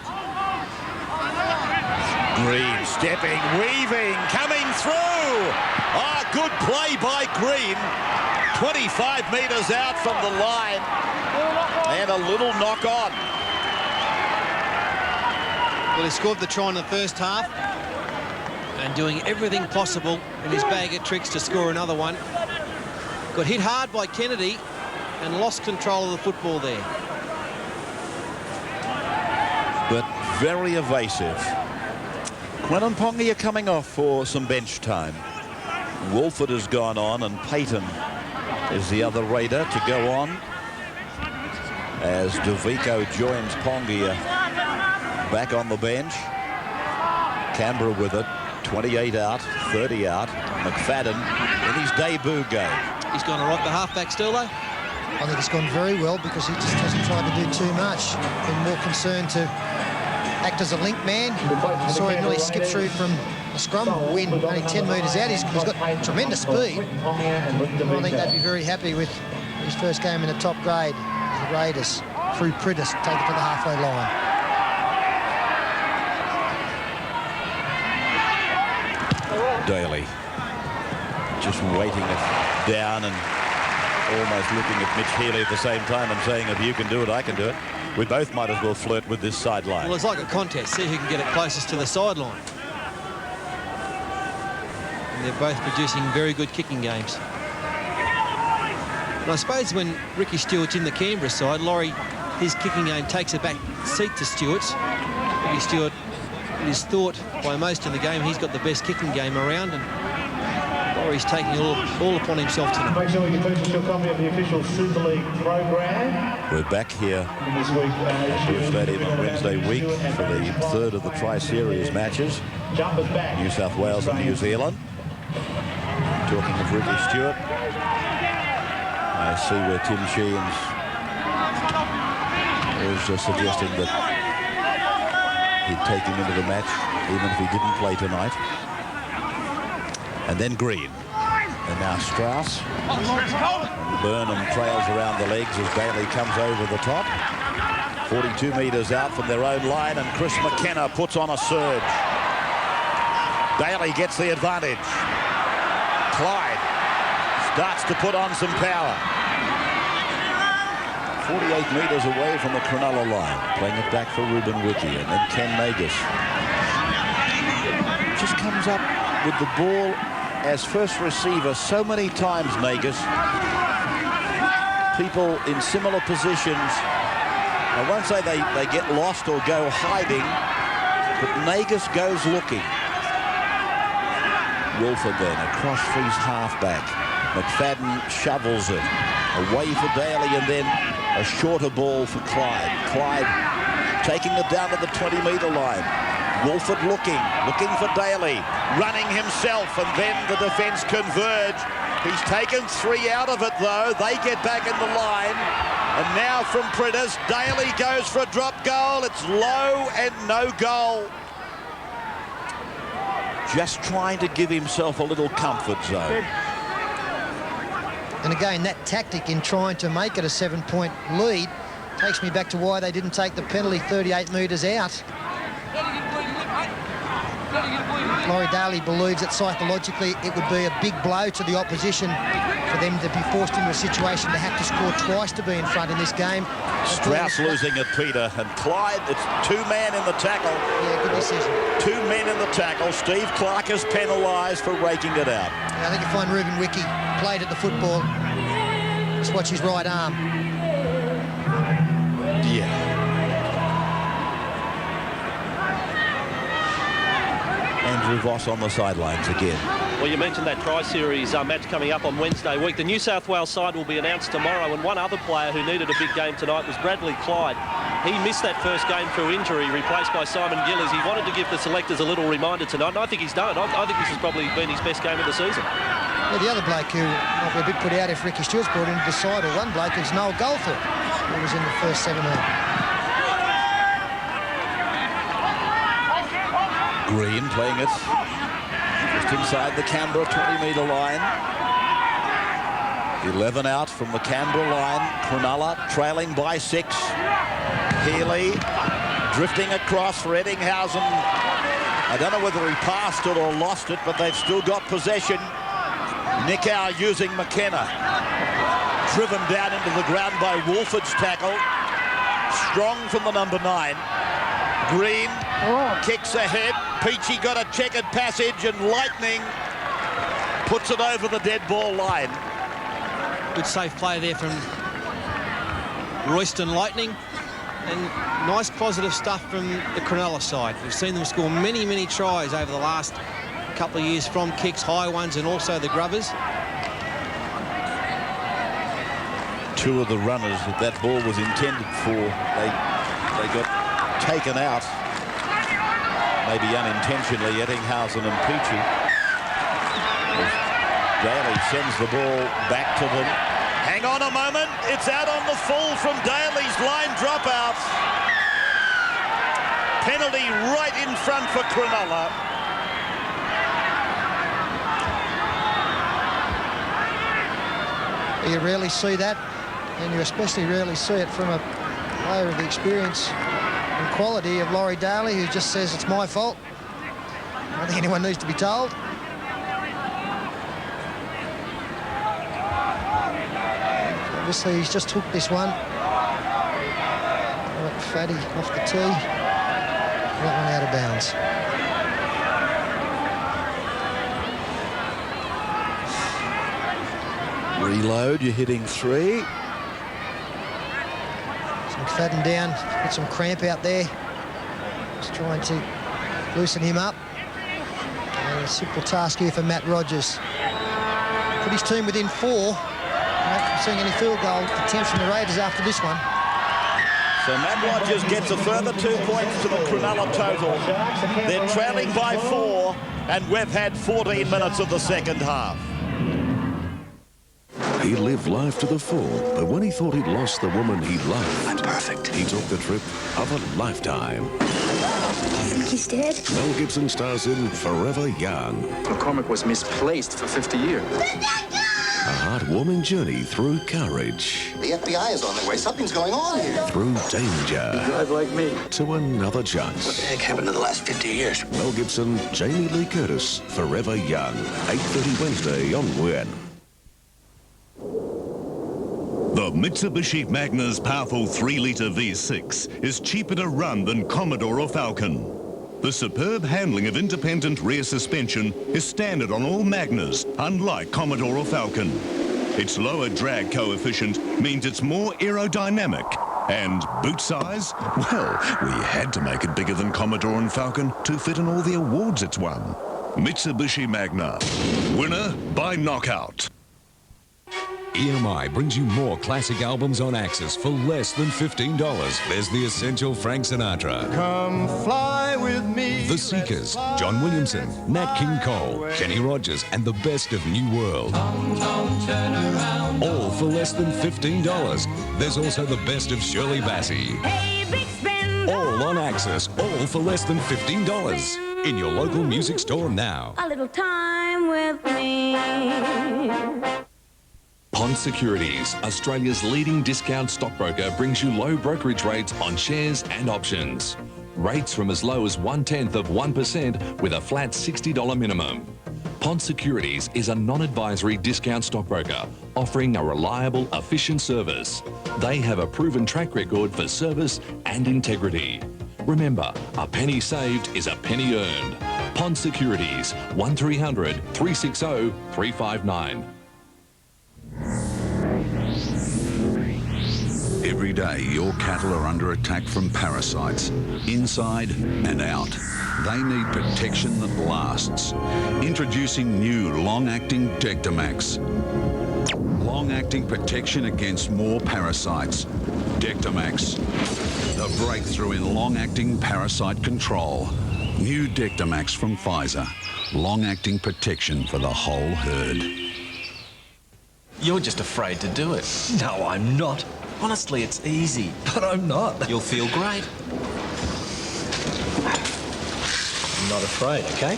Green stepping, weaving, coming through. Ah, good play by Green. 25 metres out from the line. And a little knock on. Well, he scored the try in the first half and doing everything possible in his bag of tricks to score another one. Got hit hard by Kennedy and lost control of the football there. But very evasive. Quentin Pongia coming off for some bench time. Wolford has gone on, and Payton is the other Raider to go on as DeVico joins Pongia back on the bench. Canberra with it. 28 out, 30 out. McFadden in his debut game. He's gone all right, the halfback still, though. I think it's gone very well because he just hasn't tried to do too much. Been more concerned to act as a link man. I saw him really skip through from a scrum win, only 10 metres out. He's got tremendous speed. I think they'd be very happy with his first game in the top grade. The Raiders, through Pridis, take it to the halfway line. Daly just weighting it down and almost looking at Mitch Healy at the same time and saying, if you can do it, I can do it. We both might as well flirt with this sideline. Well, it's like a contest. See who can get it closest to the sideline. and they're both producing very good kicking games. And I suppose when Ricky Stewart's in the Canberra side, Laurie, his kicking game takes a back seat to Stewart's. Ricky Stewart, it is thought by most in the game he's got the best kicking game around, and Laurie's taking all upon himself tonight. Make sure you purchase your copy of the official Super League program. We're back here at the stadium on Wednesday week for the third of the Tri-Series matches. New South Wales and New Zealand. Talking of Ricky Stewart, I see where Tim Sheehan's was suggesting that he'd take him into the match even if he didn't play tonight. And then Green. And now Strauss. And Burnham trails around the legs as Bailey comes over the top. 42 metres out from their own line, and Chris McKenna puts on a surge. Bailey gets the advantage. Clyde starts to put on some power. 48 metres away from the Cronulla line. Playing it back for Ruben Wiki, and then Ken Nagus just comes up with the ball as first receiver so many times, Nagus. People in similar positions, I won't say they get lost or go hiding, but Nagus goes looking. Wolford then across for his halfback. McFadden shovels it away for Daly, and then a shorter ball for Clyde. Clyde taking it down to the 20-metre line. Wolford looking for Daly, running himself, and then the defence converge. He's taken 3 out of it, though. They get back in the line. And now from Priddis, Daly goes for a drop goal. It's low and no goal. Just trying to give himself a little comfort zone. And again, that tactic in trying to make it a 7-point lead takes me back to why they didn't take the penalty 38 metres out. Laurie Daly believes that psychologically it would be a big blow to the opposition for them to be forced into a situation to have to score twice to be in front in this game. Strauss losing it, Peter, and Clyde, it's 2 men in the tackle. Yeah, good decision. 2 men in the tackle. Steve Clark is penalised for raking it out. Yeah, I think you find Ruben Wiki played at the football. Just watch his right arm. Yeah. Andrew Voss on the sidelines again. Well, you mentioned that Tri-Series match coming up on Wednesday week. The New South Wales side will be announced tomorrow, and one other player who needed a big game tonight was Bradley Clyde. He missed that first game through injury, replaced by Simon Gillies. He wanted to give the selectors a little reminder tonight, and I think he's done. I think this has probably been his best game of the season. Yeah, the other bloke who might be a bit put out if Ricky Stewart's brought into the side, or one bloke, is Noel Goldfield, who was in the first 17. Green playing it just inside the Canberra 20-metre line. 11 out from the Canberra line. Cronulla trailing by 6. Healy drifting across for Eddinghausen. I don't know whether he passed it or lost it, but they've still got possession. Nickau using McKenna. Driven down into the ground by Wolford's tackle. Strong from the number 9. Green kicks ahead. Peachy got a checkered passage, and Lightning puts it over the dead ball line. Good safe play there from Royston Lightning, and nice positive stuff from the Cronulla side. We've seen them score many, many tries over the last couple of years from kicks, high ones, and also the grubbers. 2 of the runners that ball was intended for, they got taken out, maybe unintentionally, Eddinghausen and Peachy. Daly sends the ball back to them. Hang on a moment, it's out on the full from Daly's line dropout. Penalty right in front for Cronulla. You rarely see that, and you especially rarely see it from a player of the experience and quality of Laurie Daly, who just says it's my fault. I don't think anyone needs to be told. Obviously, he's just hooked this one. Right, Fatty off the tee. That one out of bounds. Reload, you're hitting 3. McFadden down, got some cramp out there. Just trying to loosen him up. And a simple task here for Matt Rogers. Put his team within 4. Not seeing any field goal attempts from the Raiders after this one. So Matt Rogers gets a further 2 points to the Cronulla total. They're trailing by 4, and we've had 14 minutes of the second half. He lived life to the full, but when he thought he'd lost the woman he loved, I'm perfect. He took the trip of a lifetime. Do you think he's dead? Mel Gibson stars in Forever Young. McCormick was misplaced for 50 years. A heartwarming journey through courage. The FBI is on their way. Something's going on here. Through danger. You drive like me. To another chance. What the heck happened in the last 50 years? Mel Gibson, Jamie Lee Curtis, Forever Young. 8:30 Wednesday on Win. The Mitsubishi Magna's powerful 3-litre V6 is cheaper to run than Commodore or Falcon. The superb handling of independent rear suspension is standard on all Magnas, unlike Commodore or Falcon. Its lower drag coefficient means it's more aerodynamic. And boot size? Well, we had to make it bigger than Commodore and Falcon to fit in all the awards it's won. Mitsubishi Magna. Winner by knockout. EMI brings you more classic albums on Axis for less than $15. There's the essential Frank Sinatra. Come fly with me. The Seekers, John Williamson, Nat King Cole, Kenny Rogers, and the best of New World. Turn around. All for less than $15. There's also the best of Shirley Bassey. Hey, big spender. All on Axis, all for less than $15. In your local music store now. A little time with me. Pond Securities, Australia's leading discount stockbroker, brings you low brokerage rates on shares and options. Rates from as low as 0.1% with a flat $60 minimum. Pond Securities is a non-advisory discount stockbroker offering a reliable, efficient service. They have a proven track record for service and integrity. Remember, a penny saved is a penny earned. Pond Securities, 1300 360 359. Every day, your cattle are under attack from parasites, inside and out. They need protection that lasts. Introducing new long-acting Dectomax. Long-acting protection against more parasites. Dectomax, the breakthrough in long-acting parasite control. New Dectomax from Pfizer. Long-acting protection for the whole herd. You're just afraid to do it. No, I'm not. Honestly, it's easy. But I'm not. You'll feel great. I'm not afraid, okay?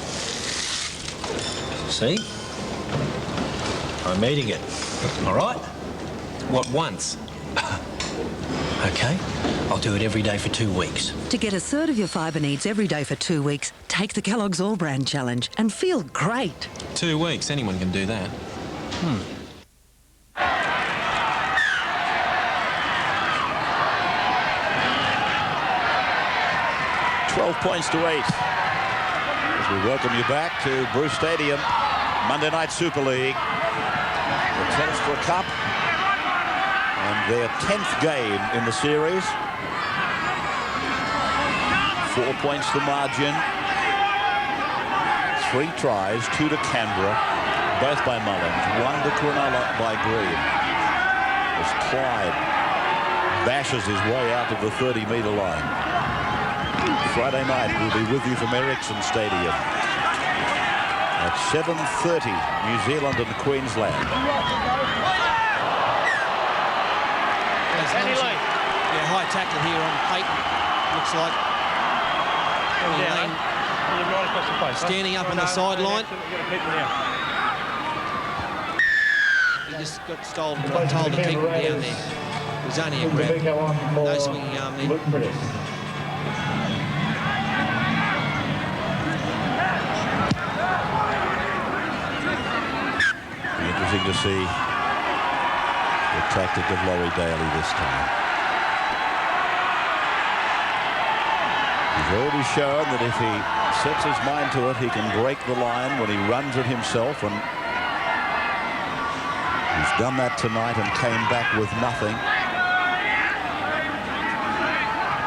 See? I'm eating it. All right? What, once? Okay. I'll do it every day for 2 weeks. To get a third of your fibre needs every day for 2 weeks, take the Kellogg's All Brand Challenge and feel great. 2 weeks, anyone can do that. 12 points to 8. As we welcome you back to Bruce Stadium, Monday Night Super League. The Telstra Cup and their 10th game in the series. 4 points the margin. 3 tries, 2 to Canberra, both by Mullins, 1 to Cronulla by Green. As Clyde bashes his way out of the 30-metre line. Friday night, we'll be with you from Ericsson Stadium at 7:30, New Zealand and Queensland. Yeah, high tackle here on Payton. Looks like standing up on the sideline. He just got told to keep him down there. It was only a grab. No swinging arm there. Interesting to see the tactic of Laurie Daly this time. He's already shown that if he sets his mind to it, he can break the line when he runs it himself, and he's done that tonight and came back with nothing.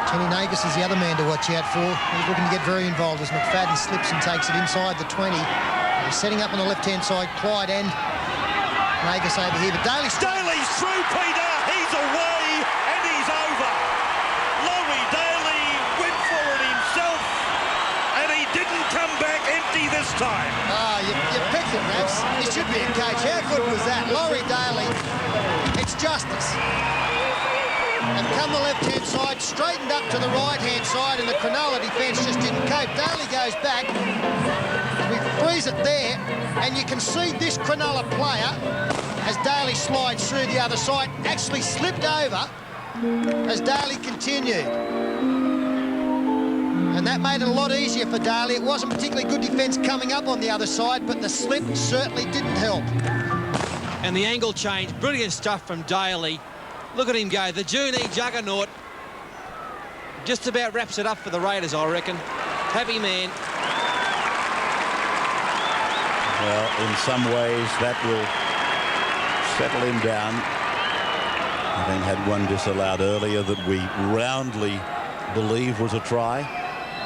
Kenny Nagus is the other man to watch out for. He's looking to get very involved as McFadden slips and takes it inside the 20. He's setting up on the left-hand side, Clyde and Nagus over here. But Daly's through, Peter. He's away and he's over. Laurie Daly went for it himself and he didn't come back empty this time. Ah, you picked it, Ravs. You should be in cage. How good was that? Laurie Daly, it's justice. And come the left-hand side, straightened up to the right-hand side, and the Cronulla defence just didn't cope. Daly goes back. We freeze it there, and you can see this Cronulla player, as Daly slides through the other side, actually slipped over as Daly continued. And that made it a lot easier for Daly. It wasn't particularly good defence coming up on the other side, but the slip certainly didn't help. And the angle change, brilliant stuff from Daly. Look at him go, the Juni juggernaut. Just about wraps it up for the Raiders, I reckon. Happy man. Well, in some ways, that will settle him down. Having had one disallowed earlier that we roundly believe was a try.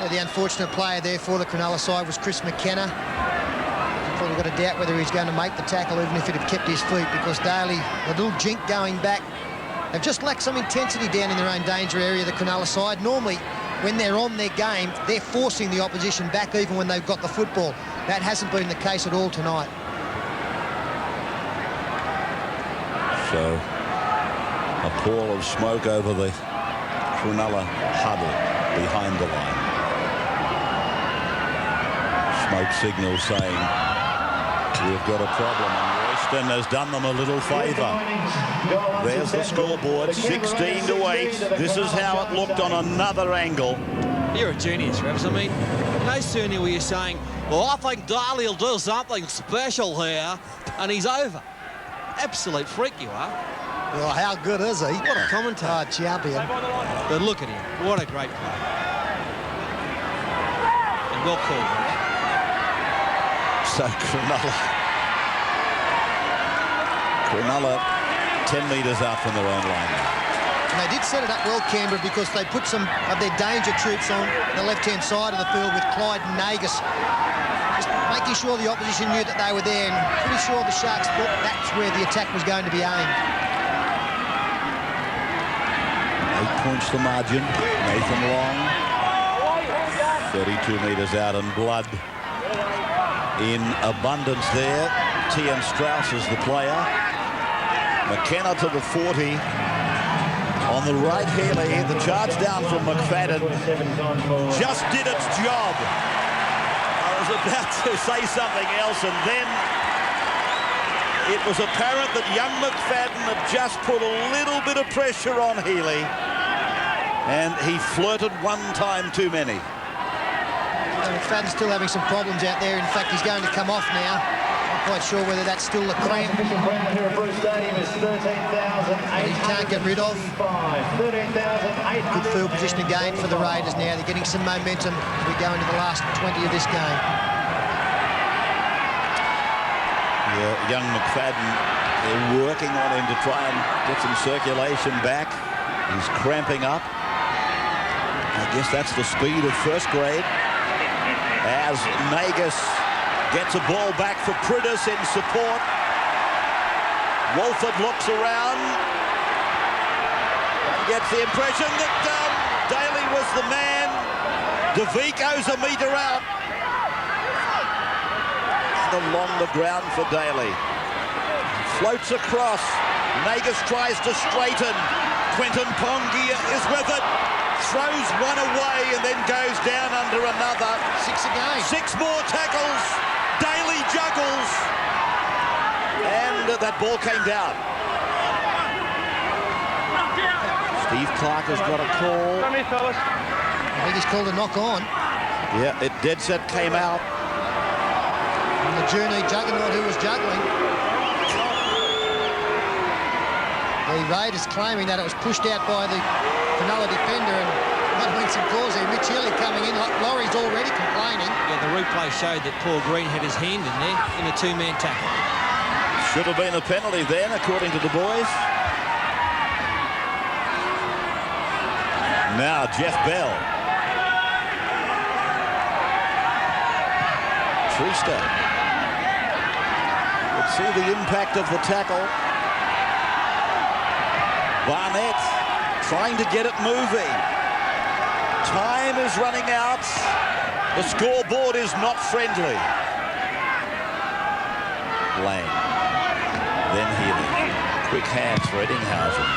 Well, the unfortunate player there for the Cronulla side was Chris McKenna. Probably got a doubt whether he's going to make the tackle, even if he'd have kept his feet, because Daly, a little jink going back. They've just lacked some intensity down in their own danger area, the Cronulla side. Normally, when they're on their game, they're forcing the opposition back even when they've got the football. That hasn't been the case at all tonight. So, a pall of smoke over the Cronulla huddle behind the line. Smoke signal saying, we've got a problem, and Royston has done them a little favour. There's the scoreboard, 16-8. This is how it looked on another angle. You're a genius, Ravs. I mean, no sooner were you saying, well, I think Daly will do something special here, and he's over. Absolute freak you are. Well, how good is he? What a commentator. Oh, champion. But look at him. What a great play. And well called. So Cronulla 10 metres out from their own line. And they did set it up well, Canberra, because they put some of their danger troops on the left-hand side of the field with Clyde and Nagus, just making sure the opposition knew that they were there, and pretty sure the Sharks thought that's where the attack was going to be aimed. 8 points the margin. Nathan Long, 32 metres out, and blood in abundance there. Tian Strauss is the player. McKenna to the 40. On the right, Healy, the charge down from McFadden just did its job. I was about to say something else, and then it was apparent that young McFadden had just put a little bit of pressure on Healy, and he flirted one time too many. McFadden's still having some problems out there. In fact, he's going to come off now. Not quite sure whether that's still the cramp. He can't get rid of. Good field position again for the Raiders now. They're getting some momentum as we go into the last 20 of this game. Yeah, young McFadden, they're working on him to try and get some circulation back. He's cramping up. I guess that's the speed of first grade. As Nagus gets a ball back for Priddis in support. Walford looks around and gets the impression that Daly was the man. DeVico's a metre out. And along the ground for Daly. Floats across. Nagus tries to straighten. Quentin Pongia is with it. Throws one away and then goes down under another. 6 again. 6 more tackles. Daly juggles. And that ball came down. Steve Clark has got a call. I think he's called a knock on. Yeah, it dead set came out. And the Juni juggernaut who was juggling. The Raiders claiming that it was pushed out by the Cronulla defender, and might have been some calls there. Mitch Healy coming in. Laurie's already complaining. Yeah, the replay showed that Paul Green had his hand in there in a two-man tackle. Should have been a penalty then, according to the boys. Now Jeff Bell. Trista. Let's see the impact of the tackle. Barnett trying to get it moving. Time is running out. The scoreboard is not friendly. Lang. Then Healy. Quick hands for Eddinghausen.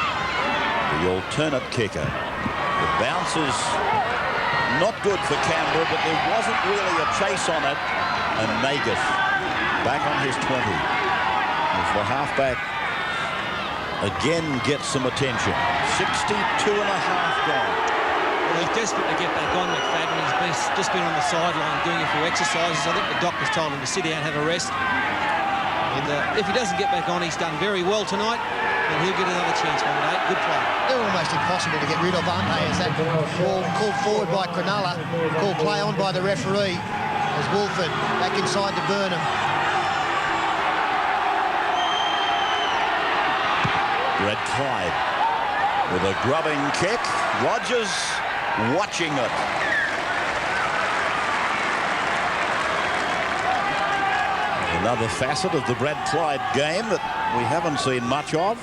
The alternate kicker. The bounce is not good for Canberra, but there wasn't really a chase on it. And Nagus back on his 20. As the halfback again gets some attention. 62 and a half gone. Well, he's desperate to get back on, McFadden. He's just been on the sideline doing a few exercises. I think the doctor's told him to sit down and have a rest. And if he doesn't get back on, he's done very well tonight. And he'll get another chance one day. Good play. They're almost impossible to get rid of, aren't they? As that ball called forward by Cronulla, called play on by the referee. As Wolford back inside to Burnham. Brad Clyde with a grubbing kick. Rogers watching it. Another facet of the Brad Clyde game that we haven't seen much of.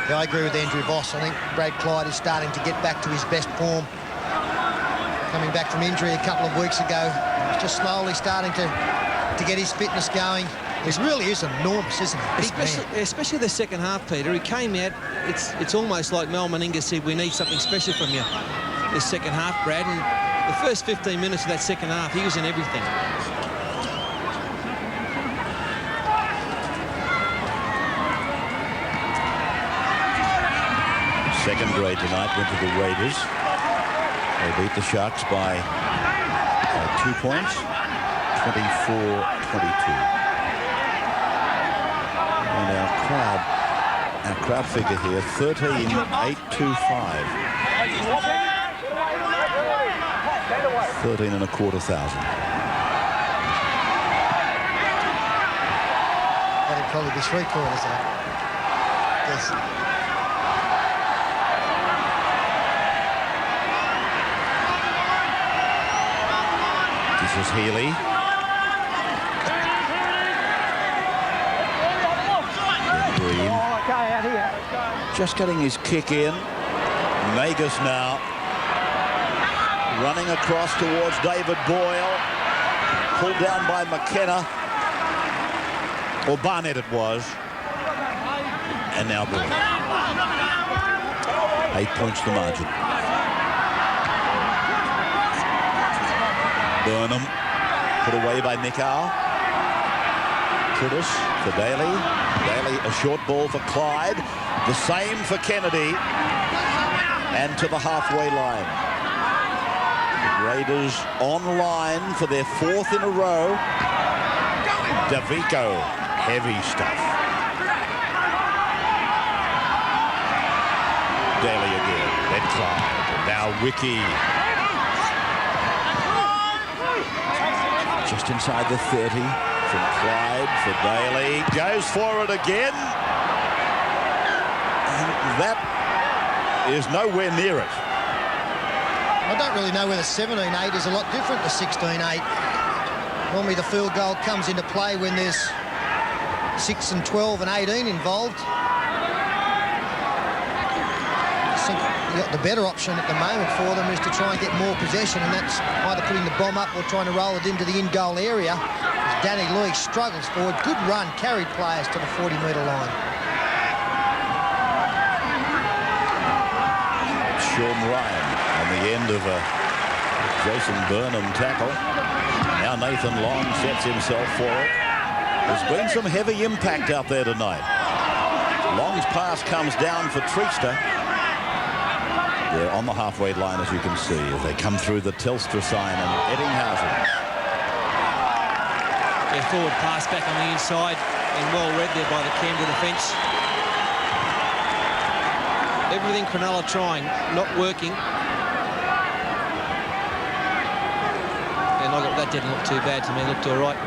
Yeah, I agree with Andrew Voss. I think Brad Clyde is starting to get back to his best form. Coming back from injury a couple of weeks ago. He's just slowly starting to get his fitness going. This really is enormous, isn't it? Especially the second half, Peter. He came out, it's almost like Mel Meninga said, we need something special from you this second half, Brad. And the first 15 minutes of that second half, he was in everything. Second grade tonight went to the Raiders. They beat the Sharks by 2 points, 24-22. And our crowd figure here, 13,825. 13,250. That'd probably be 3/4, though. Yes. This is Healy. Green. Just getting his kick in. Nagus now running across towards David Boyle. Pulled down by McKenna. Or Barnett it was. And now Boyle. 8 points the margin. Burnham put away by Nickau. Curtis for Daly. Daly a short ball for Clyde. The same for Kennedy. And to the halfway line. The Raiders online for their 4th in a row. Davico, heavy stuff. Daly again. Then Clyde. Now Wiki. Just inside the 30 from Clyde for Daly. Goes for it again. And that is nowhere near it. I don't really know whether 17-8 is a lot different to 16-8. Normally the field goal comes into play when there's 6 and 12 and 18 involved. I think the better option at the moment for them is to try and get more possession, and that's either putting the bomb up or trying to roll it into the in-goal area. As Danny Louis struggles forward. Good run, carried players to the 40-metre line. Sean Ryan on the end of a Jason Burnham tackle. Now Nathan Long sets himself for it. There's been some heavy impact out there tonight. Long's pass comes down for Trista. They're on the halfway line, as you can see, as they come through the Telstra sign, and Eddinghausen. Yeah, forward pass back on the inside, and well read there by the Canberra defence. Everything Cronulla trying, not working. And that didn't look too bad to me, it looked all right.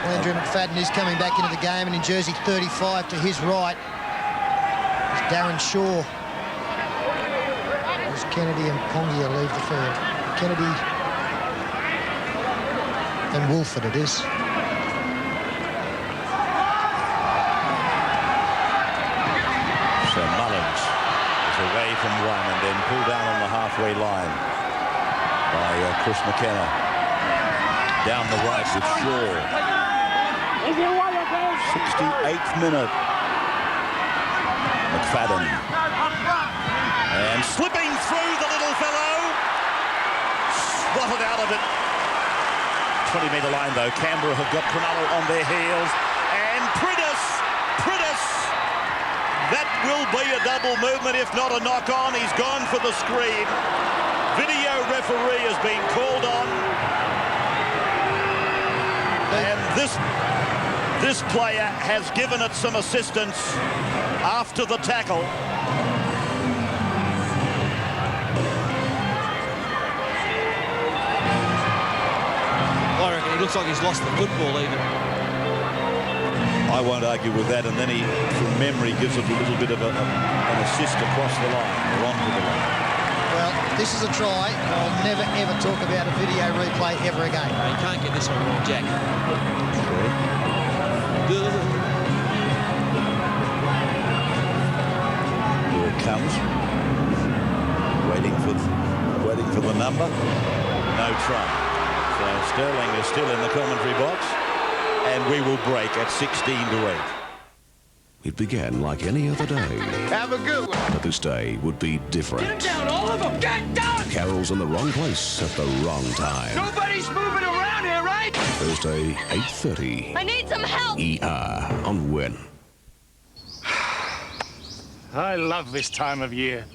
Andrew McFadden is coming back into the game, and in jersey 35 to his right is Darren Shaw. As Kennedy and Pongia leave the field. Kennedy and Wolford it is. So Mullins is away from one and then pulled down on the halfway line by Chris McKenna. Down the right with Shaw. 68th minute. McFadden. And slipping through the little fellow. Swatted out of it. 20-metre line though. Canberra have got Cronulla on their heels. And Priddis. That will be a double movement, if not a knock-on. He's gone for the screen. Video referee has been called on. And this player has given it some assistance after the tackle. I reckon he looks like he's lost the football even. I won't argue with that, and then he, from memory, gives it a little bit of an assist across the line, or onto the line. Well, this is a try. I'll never, ever talk about a video replay ever again. You can't get this one wrong, Jack. Good. Here it comes. Waiting for the number. No try. So Sterling is still in the commentary box. And we will break at 16-8. It began like any other day. Have a good one. But this day would be different. Get down, all of them. Get down. Carol's in the wrong place at the wrong time. Nobody's moving around here, right? Thursday, 8:30. I need some help. ER on Win. I love this time of year.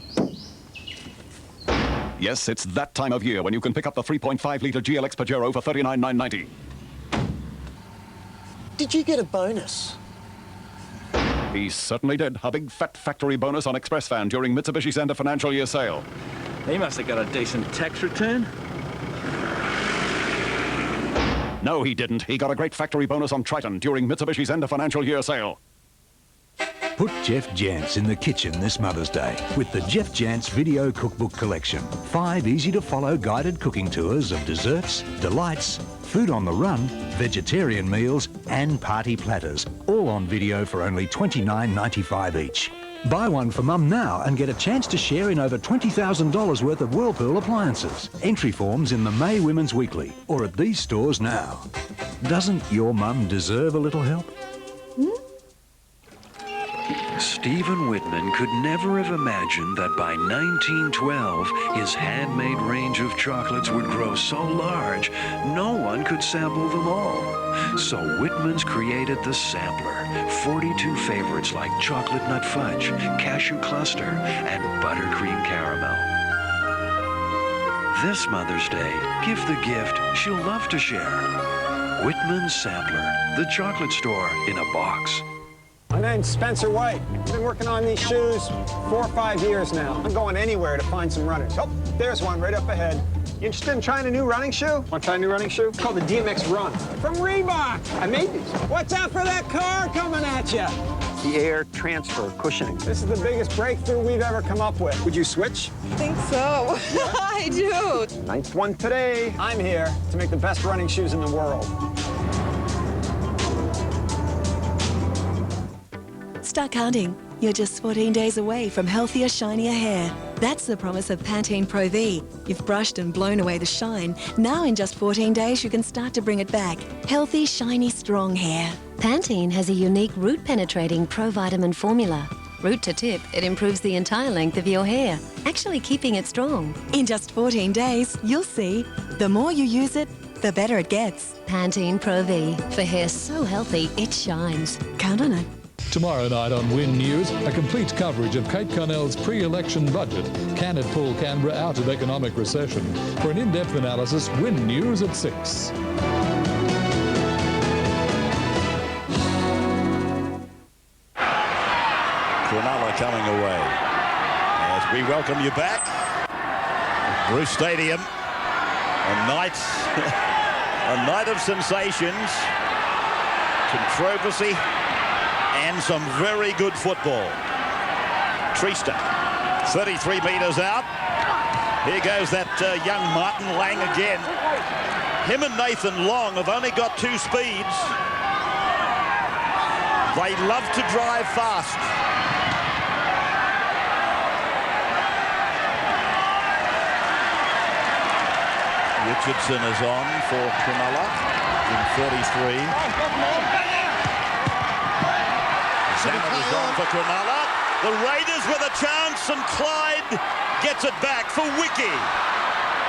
Yes, it's that time of year when you can pick up the 3.5-litre GLX Pajero for $39,990. Did you get a bonus? He certainly did. A big fat factory bonus on Express Fan during Mitsubishi's end of financial year sale. He must have got a decent tax return. No, he didn't. He got a great factory bonus on Triton during Mitsubishi's end of financial year sale. Put Jeff Jantz in the kitchen this Mother's Day with the Jeff Jantz Video Cookbook Collection. 5 easy-to-follow guided cooking tours of desserts, delights, food on the run, vegetarian meals and party platters, all on video for only $29.95 each. Buy one for Mum now and get a chance to share in over $20,000 worth of Whirlpool appliances. Entry forms in the May Women's Weekly or at these stores now. Doesn't your mum deserve a little help? Stephen Whitman could never have imagined that by 1912, his handmade range of chocolates would grow so large, no one could sample them all. So Whitman's created the Sampler, 42 favorites like chocolate nut fudge, cashew cluster, and buttercream caramel. This Mother's Day, give the gift she'll love to share. Whitman's Sampler, the chocolate store in a box. My name's Spencer White. I've been working on these shoes 4 or 5 years now. I'm going anywhere to find some runners. Oh, there's one right up ahead. You interested in trying a new running shoe? Want to try a new running shoe? It's called the DMX Run. From Reebok. I made these. Watch out for that car coming at you. The air transfer cushioning. This is the biggest breakthrough we've ever come up with. Would you switch? I think so. I do. Ninth one today. I'm here to make the best running shoes in the world. Start counting. You're just 14 days away from healthier, shinier hair. That's the promise of Pantene Pro V. You've brushed and blown away the shine. Now in just 14 days, you can start to bring it back. Healthy, shiny, strong hair. Pantene has a unique root-penetrating pro-vitamin formula. Root to tip, it improves the entire length of your hair, actually keeping it strong. In just 14 days, you'll see. The more you use it, the better it gets. Pantene Pro V, for hair so healthy, it shines. Count on it. Tomorrow night on Win News, a complete coverage of Kate Connell's pre-election budget. Can it pull Canberra out of economic recession? For an in-depth analysis, Win News at 6. Cronulla coming away. As we welcome you back. Bruce Stadium. A night of sensations. controversy, and some very good football. Treaster, 33 metres out. Here goes that young Martin Lang again. Him and Nathan Long have only got 2 speeds. They love to drive fast. Richardson is on for Cronulla in 33. Zammit is on for Cronulla. The Raiders with a chance, and Clyde gets it back for Wiki.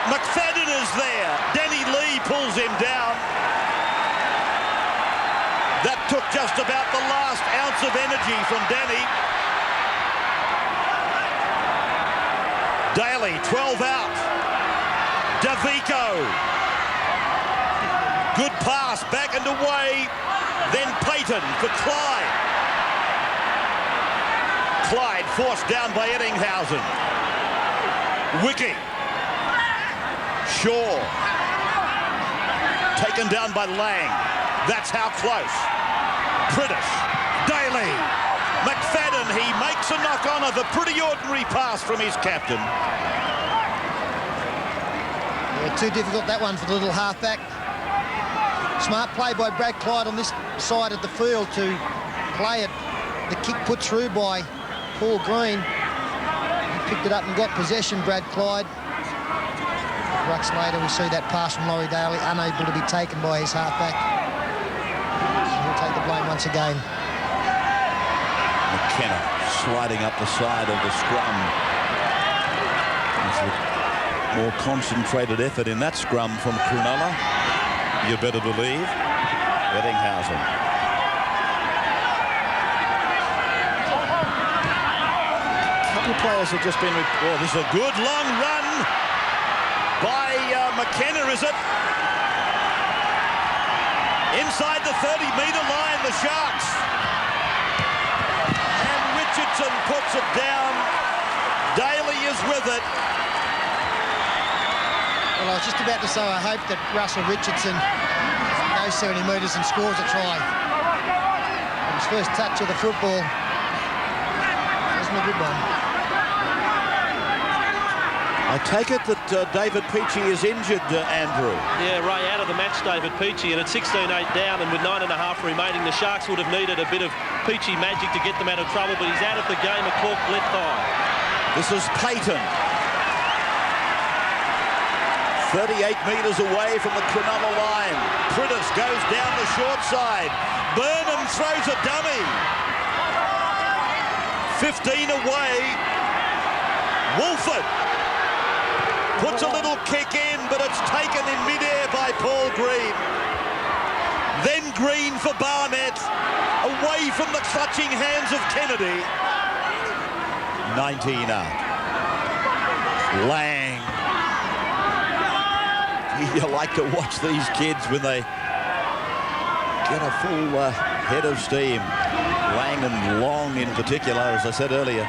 McFadden is there. Danny Lee pulls him down. That took just about the last ounce of energy from Danny. Daly, 12 out. Davico. Good pass, back and away. Then Payton for Clyde. Clyde forced down by Ettinghausen. Wiki. Shaw. Taken down by Lang. That's how close. Pritish. Daly. McFadden, he makes a knock-on of a pretty ordinary pass from his captain. Yeah, too difficult, that one, for the little halfback. Smart play by Brad Clyde on this side of the field to play it. The kick put through by Paul Green. He picked it up and got possession, Brad Clyde. Rucks later, we see that pass from Laurie Daly, unable to be taken by his halfback. He'll take the blame once again. McKenna sliding up the side of the scrum. There's a more concentrated effort in that scrum from Cronulla. You better believe. Ettinghausen. The players have just been... Oh, this is a good long run by McKenna, is it? Inside the 30-metre line, the Sharks. And Richardson puts it down. Daly is with it. Well, I was just about to say I hope that Russell Richardson goes 70 metres and scores a try. His first touch of the football wasn't a good one. I take it that David Peachey is injured, Andrew. Yeah, Ray, out of the match, David Peachey, and at 16-8 down, and with 9.5 remaining, the Sharks would have needed a bit of Peachey magic to get them out of trouble, but he's out of the game, a cork left thigh. This is Payton. 38 metres away from the Cronulla line. Pritish goes down the short side. Burnham throws a dummy. 15 away. Wolford puts a little kick in, but it's taken in midair by Paul Green. Then Green for Barnett, away from the clutching hands of Kennedy. 19 up. Lang. You like to watch these kids when they get a full head of steam. Lang and Long in particular, as I said earlier.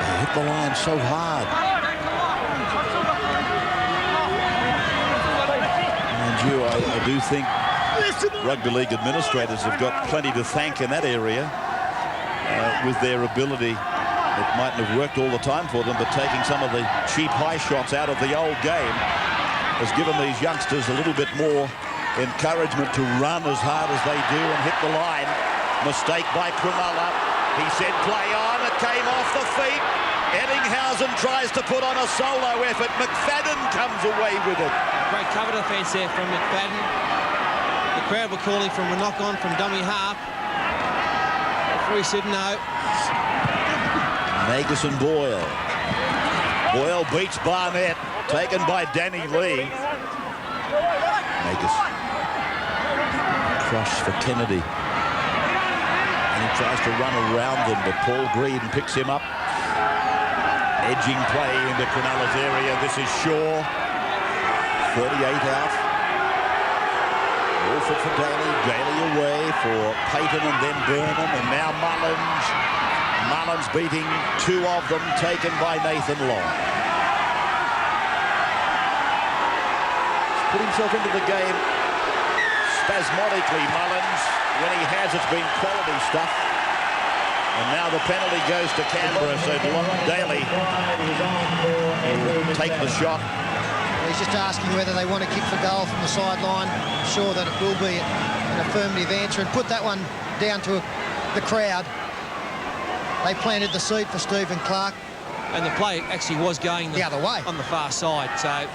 They hit the line so hard. I do think rugby league administrators have got plenty to thank in that area with their ability. It mightn't have worked all the time for them, but taking some of the cheap high shots out of the old game has given these youngsters a little bit more encouragement to run as hard as they do and hit the line. Mistake by Cronulla. He said play on. It came off the feet. Ettinghausen tries to put on a solo effort. McFadden comes away with it. Great cover defence there from McFadden. The crowd were calling for a knock-on from dummy half. The referee said no. Nagus and Boyle. Boyle beats Barnett. Taken by Danny Lee. Nagus. Crush for Kennedy. And he tries to run around them, but Paul Green picks him up. Edging play into Cronulla's area. This is Shaw. 38 out. Wolford for Daly. Daly away for Payton and then Burnham. And now Mullins. Mullins beating 2 of them, taken by Nathan Long. He's put himself into the game spasmodically, Mullins. When he has, it's been quality stuff. And now the penalty goes to Canberra, so Daly will take the shot. He's just asking whether they want to kick for goal from the sideline. Sure that it will be an affirmative answer, and put that one down to the crowd. They planted the seed for Stephen Clark. And the play actually was going the other way on the far side, so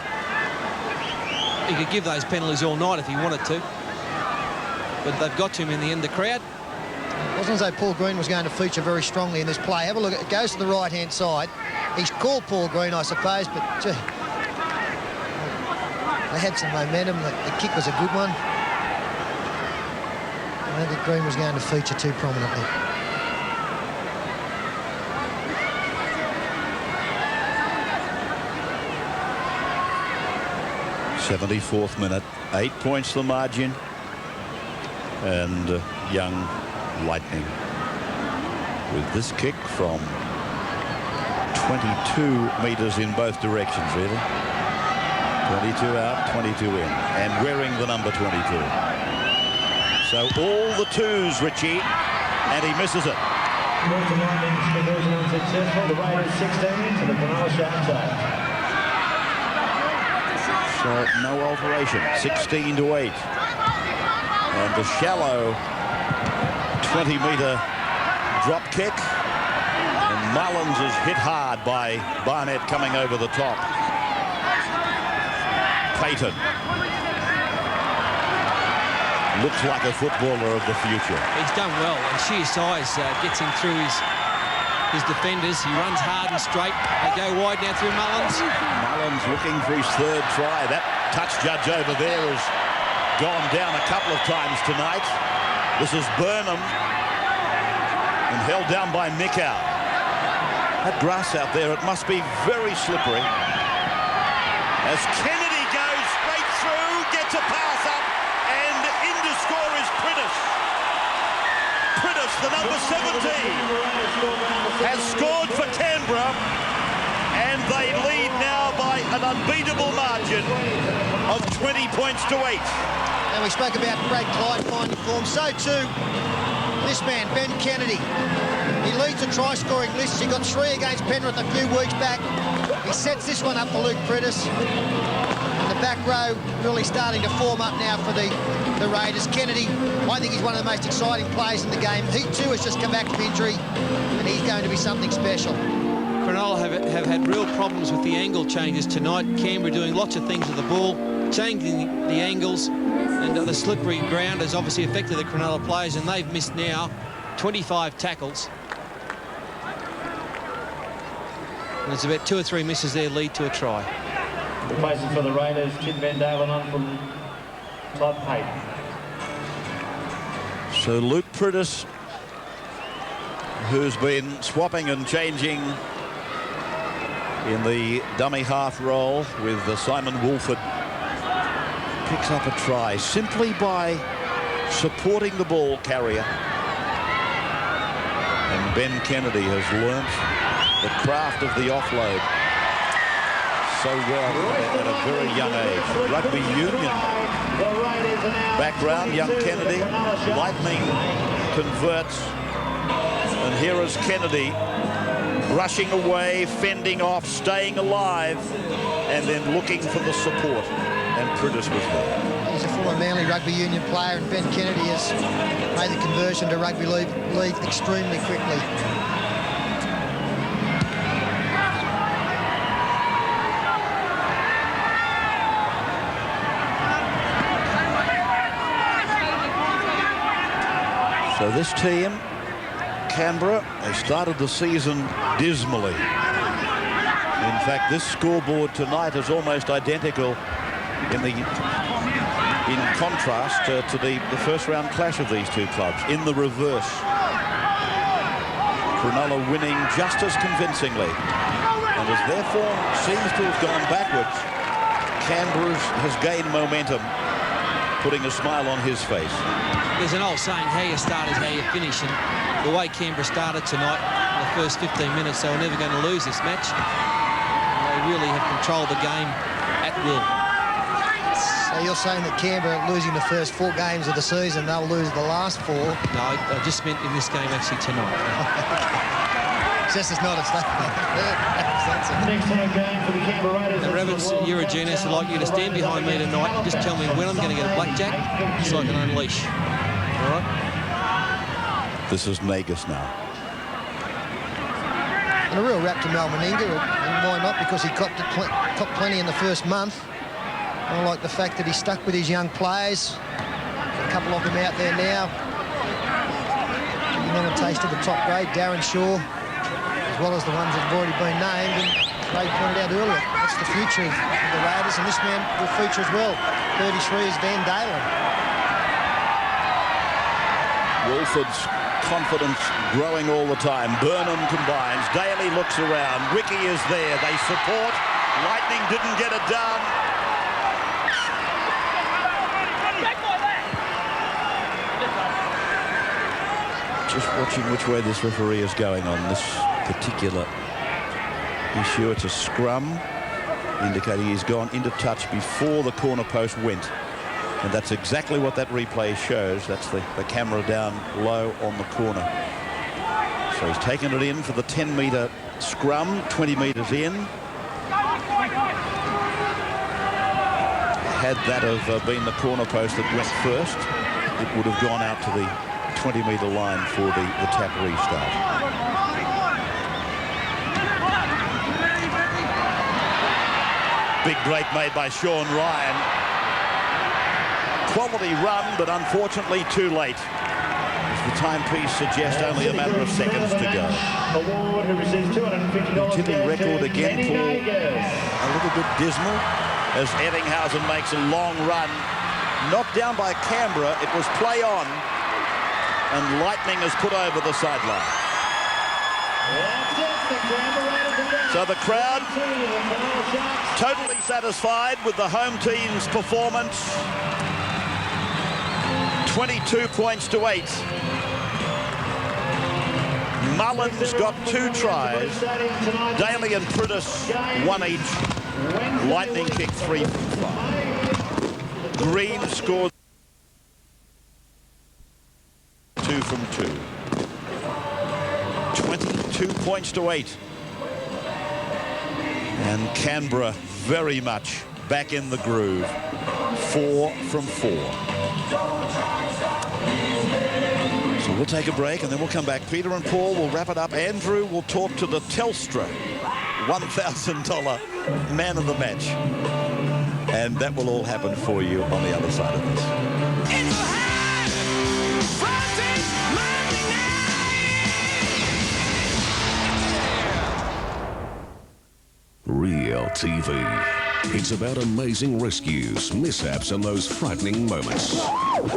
he could give those penalties all night if he wanted to. But they've got to him in the end, the crowd. It wasn't as though Paul Green was going to feature very strongly in this play. Have a look. It goes to the right-hand side. He's called Paul Green, I suppose, but gee, they had some momentum. The kick was a good one. I don't think Green was going to feature too prominently. '74th minute, 8 points the margin, and young Lightning with this kick from 22 metres in both directions, really. 22 out, 22 in, and wearing the number 22. So all the twos, Richie, and he misses it. Lightning's conversion unsuccessful. The Raiders 16 to the Cronulla Sharks 8. So no alteration, 16-8. And the shallow 20-metre drop kick. And Mullins is hit hard by Barnett coming over the top. Payton looks like a footballer of the future. He's done well, and sheer size gets him through his defenders. He runs hard and straight. They go wide now through Mullins. Mullins looking for his third try. That touch judge over there has gone down a couple of times tonight. This is Burnham, and held down by Mickow. That grass out there, it must be very slippery. As Kennedy goes straight through, gets a pass up, and in to score is Priddis. Priddis, the number 17, has scored for Canberra, and they lead now by an unbeatable margin of 20 points to 8. And we spoke about Brad Clyde finding form. So too, this man, Ben Kennedy. He leads the try-scoring list. He got 3 against Penrith a few weeks back. He sets this one up for Luke Priddis. And the back row really starting to form up now for the Raiders. Kennedy, I think he's one of the most exciting players in the game. He too has just come back from injury, and he's going to be something special. Cronulla have had real problems with the angle changes tonight. Canberra doing lots of things with the ball, changing the angles, and the slippery ground has obviously affected the Cronulla players, and they've missed now 25 tackles. And it's about 2 or 3 misses there lead to a try. Replacing for the Raiders, Tim Van Dalen on from Todd Payton. So Luke Priddis, who's been swapping and changing in the dummy half role with Simon Woolford, picks up a try simply by supporting the ball carrier. And Ben Kennedy has learnt the craft of the offload so well at a very young age. Rugby union background, young Kennedy. Lightning converts. And here is Kennedy rushing away, fending off, staying alive, and then looking for the support. And Priddis was there. He's a former Manly rugby union player, and Ben Kennedy has made the conversion to rugby league extremely quickly. So this team, Canberra, they started the season dismally. In fact, this scoreboard tonight is almost identical in contrast to the first round clash of these two clubs. In the reverse, Cronulla winning just as convincingly. And as their form seems to have gone backwards, Canberra has gained momentum, putting a smile on his face. There's an old saying, how you start is how you finish, and the way Canberra started tonight, in the first 15 minutes, they were never going to lose this match. They really have controlled the game at will. So you're saying that Canberra losing the first 4 games of the season, they'll lose the last 4. No, I just meant in this game actually tonight. Just as not a statement. Next home game for the Canberra Raiders. And Ravens, you're a genius. I'd like you to stand behind me tonight and just tell me when I'm going to get a blackjack so I can unleash. All right? This is Nagus now. And a real rap to Mal Meninga, and why not? Because he copped plenty in the first month. I like the fact that he stuck with his young players. A couple of them out there now. You know, a taste of the top grade, Darren Shaw, as well as the ones that have already been named. And Craig pointed out earlier, that's the future of the Raiders, and this man will feature as well. 33 is Van Dalen. Wolford's confidence growing all the time. Burnham combines. Daly looks around. Ricky is there. They support. Lightning didn't get it done. Just watching which way this referee is going on this particular issue. It's a scrum, indicating he's gone into touch before the corner post went. And that's exactly what that replay shows. That's the camera down low on the corner. So he's taken it in for the 10-metre scrum, 20 metres in. Had that have been the corner post that went first, it would have gone out to the 20-metre line for the tap restart. Big break made by Sean Ryan. Quality run, but unfortunately too late. As the timepiece suggests, only a matter of seconds to go. Tipping record again, Paul, a little bit dismal as Ettinghausen makes a long run. Knocked down by Canberra, it was play on, and Lightning is put over the sideline. So the crowd totally satisfied with the home team's performance. 22 points to 8. Mullins got 2 tries. Daly and Priddis 1 each. Lightning kicked 3 from 5. Green scored 2 from 2. 22 points to 8. And Canberra very much back in the groove. 4 from 4. So we'll take a break and then we'll come back. Peter and Paul will wrap it up. Andrew will talk to the Telstra $1,000 man of the match. And that will all happen for you on the other side of this. Real TV. It's about amazing rescues, mishaps, and those frightening moments.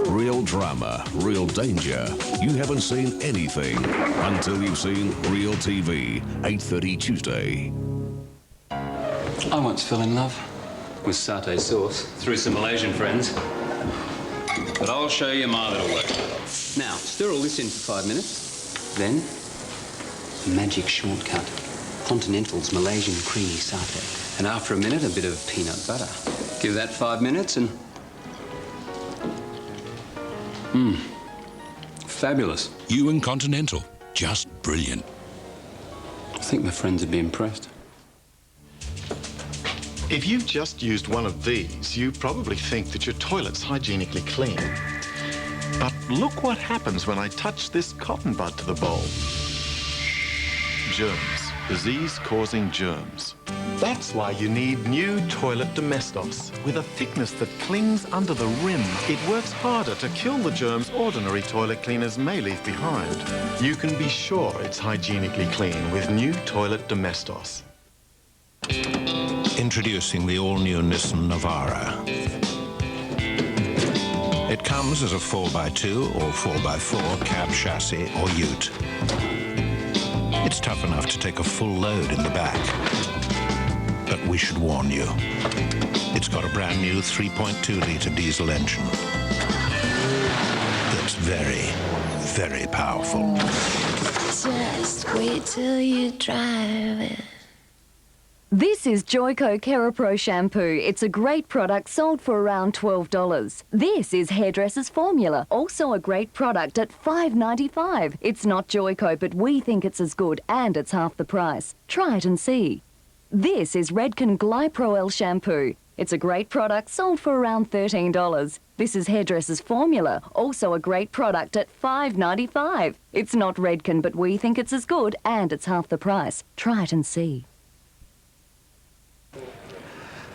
Real drama, real danger. You haven't seen anything until you've seen Real TV, 8:30 Tuesday. I once fell in love with satay sauce through some Malaysian friends. But I'll show you my little work. Now, stir all this in for 5 minutes. Then, a magic shortcut. Continental's Malaysian creamy satay. And after a minute, a bit of peanut butter. Give that 5 minutes and... fabulous. You and Continental, just brilliant. I think my friends would be impressed. If you've just used one of these, you probably think that your toilet's hygienically clean. But look what happens when I touch this cotton bud to the bowl. Germs. Disease-causing germs. That's why you need new Toilet Domestos. With a thickness that clings under the rim, it works harder to kill the germs ordinary toilet cleaners may leave behind. You can be sure it's hygienically clean with new Toilet Domestos. Introducing the all-new Nissan Navara. It comes as a 4x2 or 4x4 cab chassis or ute. It's tough enough to take a full load in the back. But we should warn you. It's got a brand new 3.2-litre diesel engine. That's very, very powerful. Just wait till you drive it. This is Joico Kerapro shampoo. It's a great product sold for around $12. This is Hairdresser's Formula, also a great product at $5.95. It's not Joico, but we think it's as good and it's half the price. Try it and see. This is Redken Glypro L shampoo. It's a great product sold for around $13. This is Hairdresser's Formula, also a great product at $5.95. It's not Redken, but we think it's as good and it's half the price. Try it and see.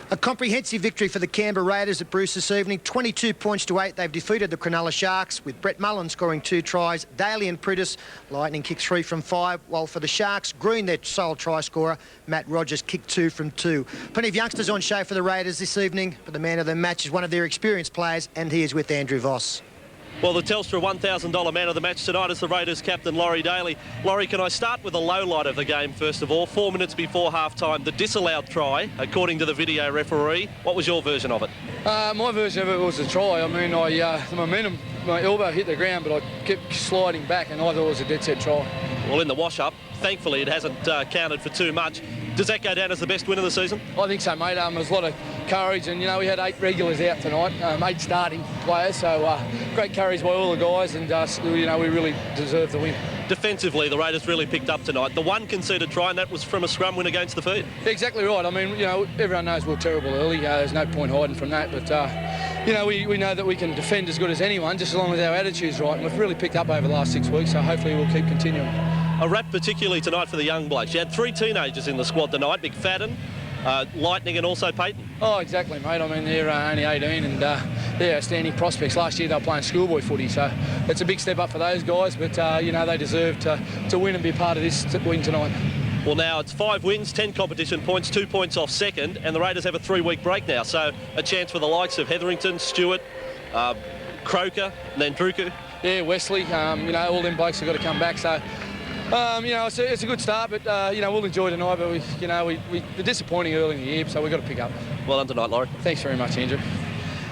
A comprehensive victory for the Canberra Raiders at Bruce this evening. 22 points to 8. They've defeated the Cronulla Sharks, with Brett Mullen scoring 2 tries. Daly and Prittis, Lightning kicked 3 from 5, while for the Sharks, Green, their sole try scorer, Matt Rogers kicked 2 from 2. Plenty of youngsters on show for the Raiders this evening, but the man of the match is one of their experienced players, and he is with Andrew Voss. Well, the Telstra $1,000 man of the match tonight is the Raiders captain, Laurie Daly. Laurie, can I start with a low light of the game, first of all? 4 minutes before half-time, the disallowed try, according to the video referee. What was your version of it? My version of it was a try. I mean, the momentum, my elbow hit the ground, but I kept sliding back, and I thought it was a dead-set try. Well, in the wash-up, thankfully, it hasn't counted for too much. Does that go down as the best win of the season? I think so, mate. There's a lot of courage, and, you know, we had 8 regulars out tonight, 8 starting players, so great carries by all the guys, and, you know, we really deserve the win. Defensively, the Raiders really picked up tonight. The one conceded try, and that was from a scrum win against the feed. Exactly right. I mean, you know, everyone knows we're terrible early. There's no point hiding from that, but, you know, we know that we can defend as good as anyone, just as long as our attitude's right, and we've really picked up over the last 6 weeks, so hopefully we'll keep continuing. A wrap particularly tonight for the young blokes. You had 3 teenagers in the squad tonight, McFadden, Lightning and also Payton. Oh, exactly, mate. I mean, they're only 18 and they're outstanding prospects. Last year they were playing schoolboy footy, so it's a big step up for those guys, but, you know, they deserve to win and be part of this win tonight. Well, now it's 5 wins, 10 competition points, 2 points off second, and the Raiders have a 3-week break now, so a chance for the likes of Hetherington, Stewart, Croker, Landruku. Yeah, Wesley, you know, all them blokes have got to come back, so... you know, it's a good start, but, you know, we'll enjoy tonight, but, we're disappointing early in the year, so we've got to pick up. Well done tonight, Laurie. Thanks very much, Andrew.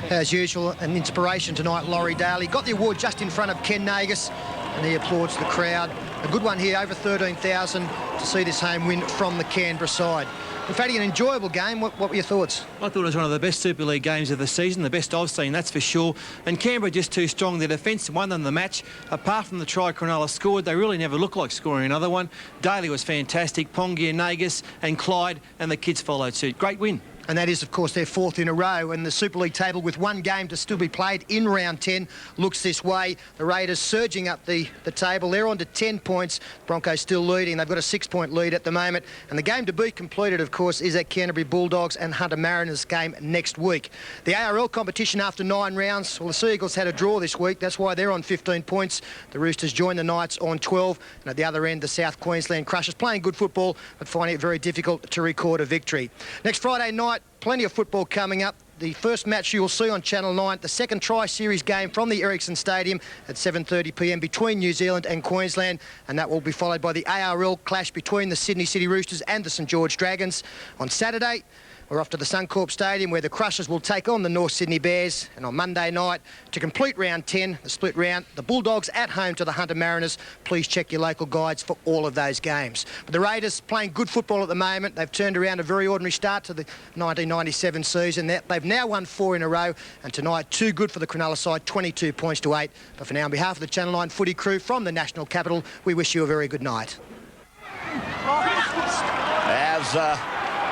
As usual, an inspiration tonight, Laurie Daly. Got the award just in front of Ken Nagus, and he applauds the crowd. A good one here, over 13,000 to see this home win from the Canberra side. In fact, an enjoyable game. What were your thoughts? I thought it was one of the best Super League games of the season, the best I've seen, that's for sure. And Canberra just too strong. Their defence won them the match. Apart from the try Cronulla scored, they really never looked like scoring another one. Daly was fantastic. Pongia, Nagus and Clyde and the kids followed suit. Great win. And that is, of course, their 4th in a row. And the Super League table, with 1 game to still be played in round 10, looks this way. The Raiders surging up the table. They're on to 10 points. Broncos still leading. They've got a 6-point lead at the moment. And the game to be completed, of course, is at Canterbury Bulldogs and Hunter Mariners game next week. The ARL competition after 9 rounds, well, the Seagulls had a draw this week. That's why they're on 15 points. The Roosters join the Knights on 12. And at the other end, the South Queensland Crushers playing good football, but finding it very difficult to record a victory. Next Friday night, plenty of football coming up. The first match you'll see on Channel 9, the second Tri-Series game from the Ericsson Stadium at 7:30 p.m. between New Zealand and Queensland, and that will be followed by the ARL clash between the Sydney City Roosters and the St George Dragons. On Saturday, we're off to the Suncorp Stadium where the Crushers will take on the North Sydney Bears. And on Monday night, to complete round 10, the split round, the Bulldogs at home to the Hunter Mariners. Please check your local guides for all of those games. But the Raiders playing good football at the moment. They've turned around a very ordinary start to the 1997 season. They've now won 4 in a row. And tonight, too good for the Cronulla side, 22 points to 8. But for now, on behalf of the Channel 9 footy crew from the National Capital, we wish you a very good night. As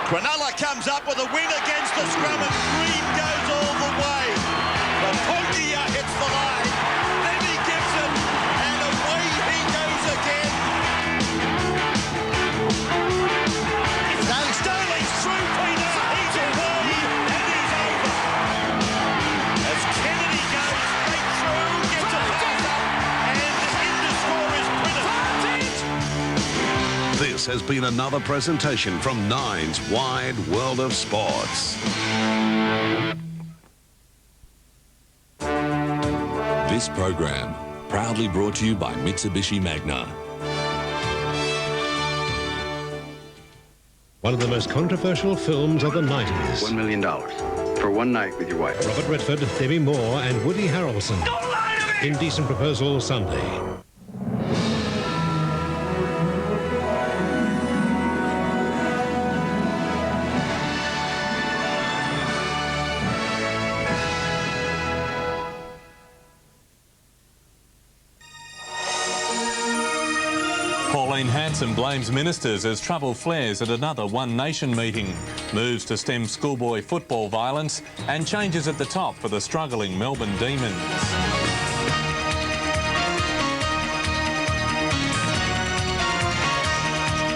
Cronulla comes up with a win against the scrum, and Green goes all the way. But Pongia hits the line. Then he gives it, and away he goes again. Sterling's through, Peter. He's away, and he's over. As Kennedy goes straight through, gets a pass up, and in to score is Prittis. This has been another presentation from Nine's Wide World of Sports. This program proudly brought to you by Mitsubishi Magna. One of the most controversial films of the 90s. $1 million for one night with your wife. Robert Redford, Demi Moore and Woody Harrelson. Don't lie to me! Indecent Proposal Sunday. Hanson blames ministers as trouble flares at another One Nation meeting, moves to stem schoolboy football violence and changes at the top for the struggling Melbourne Demons.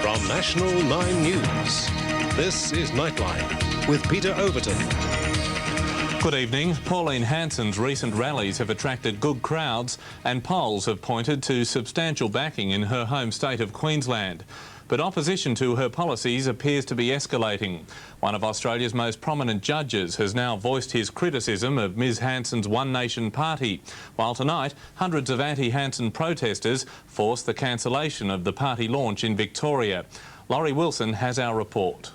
From National 9 News, this is Nightline with Peter Overton. Good evening. Pauline Hanson's recent rallies have attracted good crowds and polls have pointed to substantial backing in her home state of Queensland. But opposition to her policies appears to be escalating. One of Australia's most prominent judges has now voiced his criticism of Ms Hanson's One Nation party, while tonight hundreds of anti-Hanson protesters forced the cancellation of the party launch in Victoria. Laurie Wilson has our report.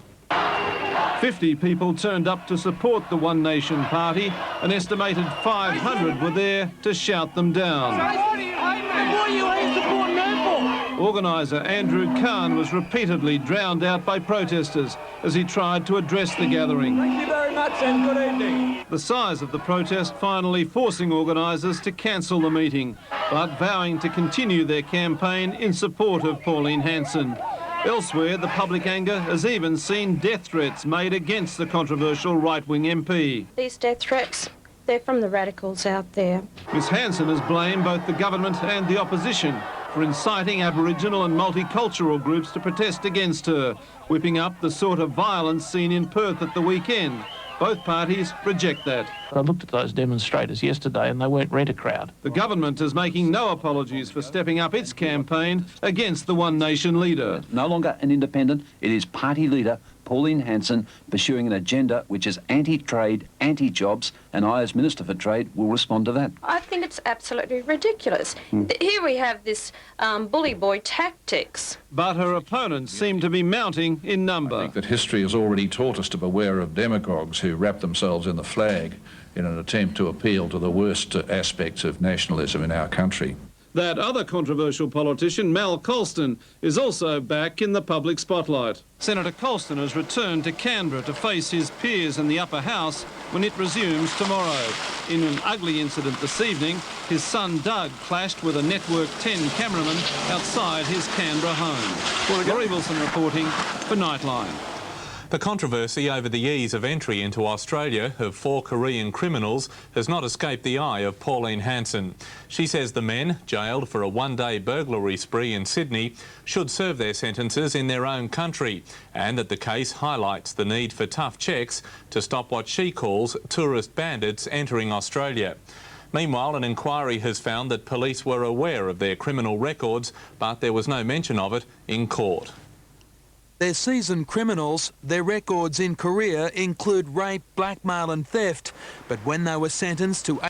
50 people turned up to support the One Nation party. An estimated 500 were there to shout them down. What are you supporting them for? Organiser Andrew Kahn was repeatedly drowned out by protesters as he tried to address the gathering. Thank you very much and good evening. The size of the protest finally forcing organisers to cancel the meeting, but vowing to continue their campaign in support of Pauline Hanson. Elsewhere, the public anger has even seen death threats made against the controversial right-wing MP. These death threats, they're from the radicals out there. Ms Hanson has blamed both the government and the opposition for inciting Aboriginal and multicultural groups to protest against her, whipping up the sort of violence seen in Perth at the weekend. Both parties reject that. I looked at those demonstrators yesterday and they weren't rent-a-crowd. The government is making no apologies for stepping up its campaign against the One Nation leader. No longer an independent, it is party leader Pauline Hanson pursuing an agenda which is anti-trade, anti-jobs, and I, as Minister for Trade, will respond to that. I think it's absolutely ridiculous. Here we have this bully boy tactics. But her opponents seem to be mounting in number. I think that history has already taught us to beware of demagogues who wrap themselves in the flag in an attempt to appeal to the worst aspects of nationalism in our country. That other controversial politician, Mal Colston, is also back in the public spotlight. Senator Colston has returned to Canberra to face his peers in the upper house when it resumes tomorrow. In an ugly incident this evening, his son Doug clashed with a Network 10 cameraman outside his Canberra home. Laurie Wilson reporting for Nightline. The controversy over the ease of entry into Australia of 4 Korean criminals has not escaped the eye of Pauline Hanson. She says the men, jailed for a one-day burglary spree in Sydney, should serve their sentences in their own country, and that the case highlights the need for tough checks to stop what she calls tourist bandits entering Australia. Meanwhile, an inquiry has found that police were aware of their criminal records, but there was no mention of it in court. They're seasoned criminals. Their records in Korea include rape, blackmail and theft. But when they were sentenced to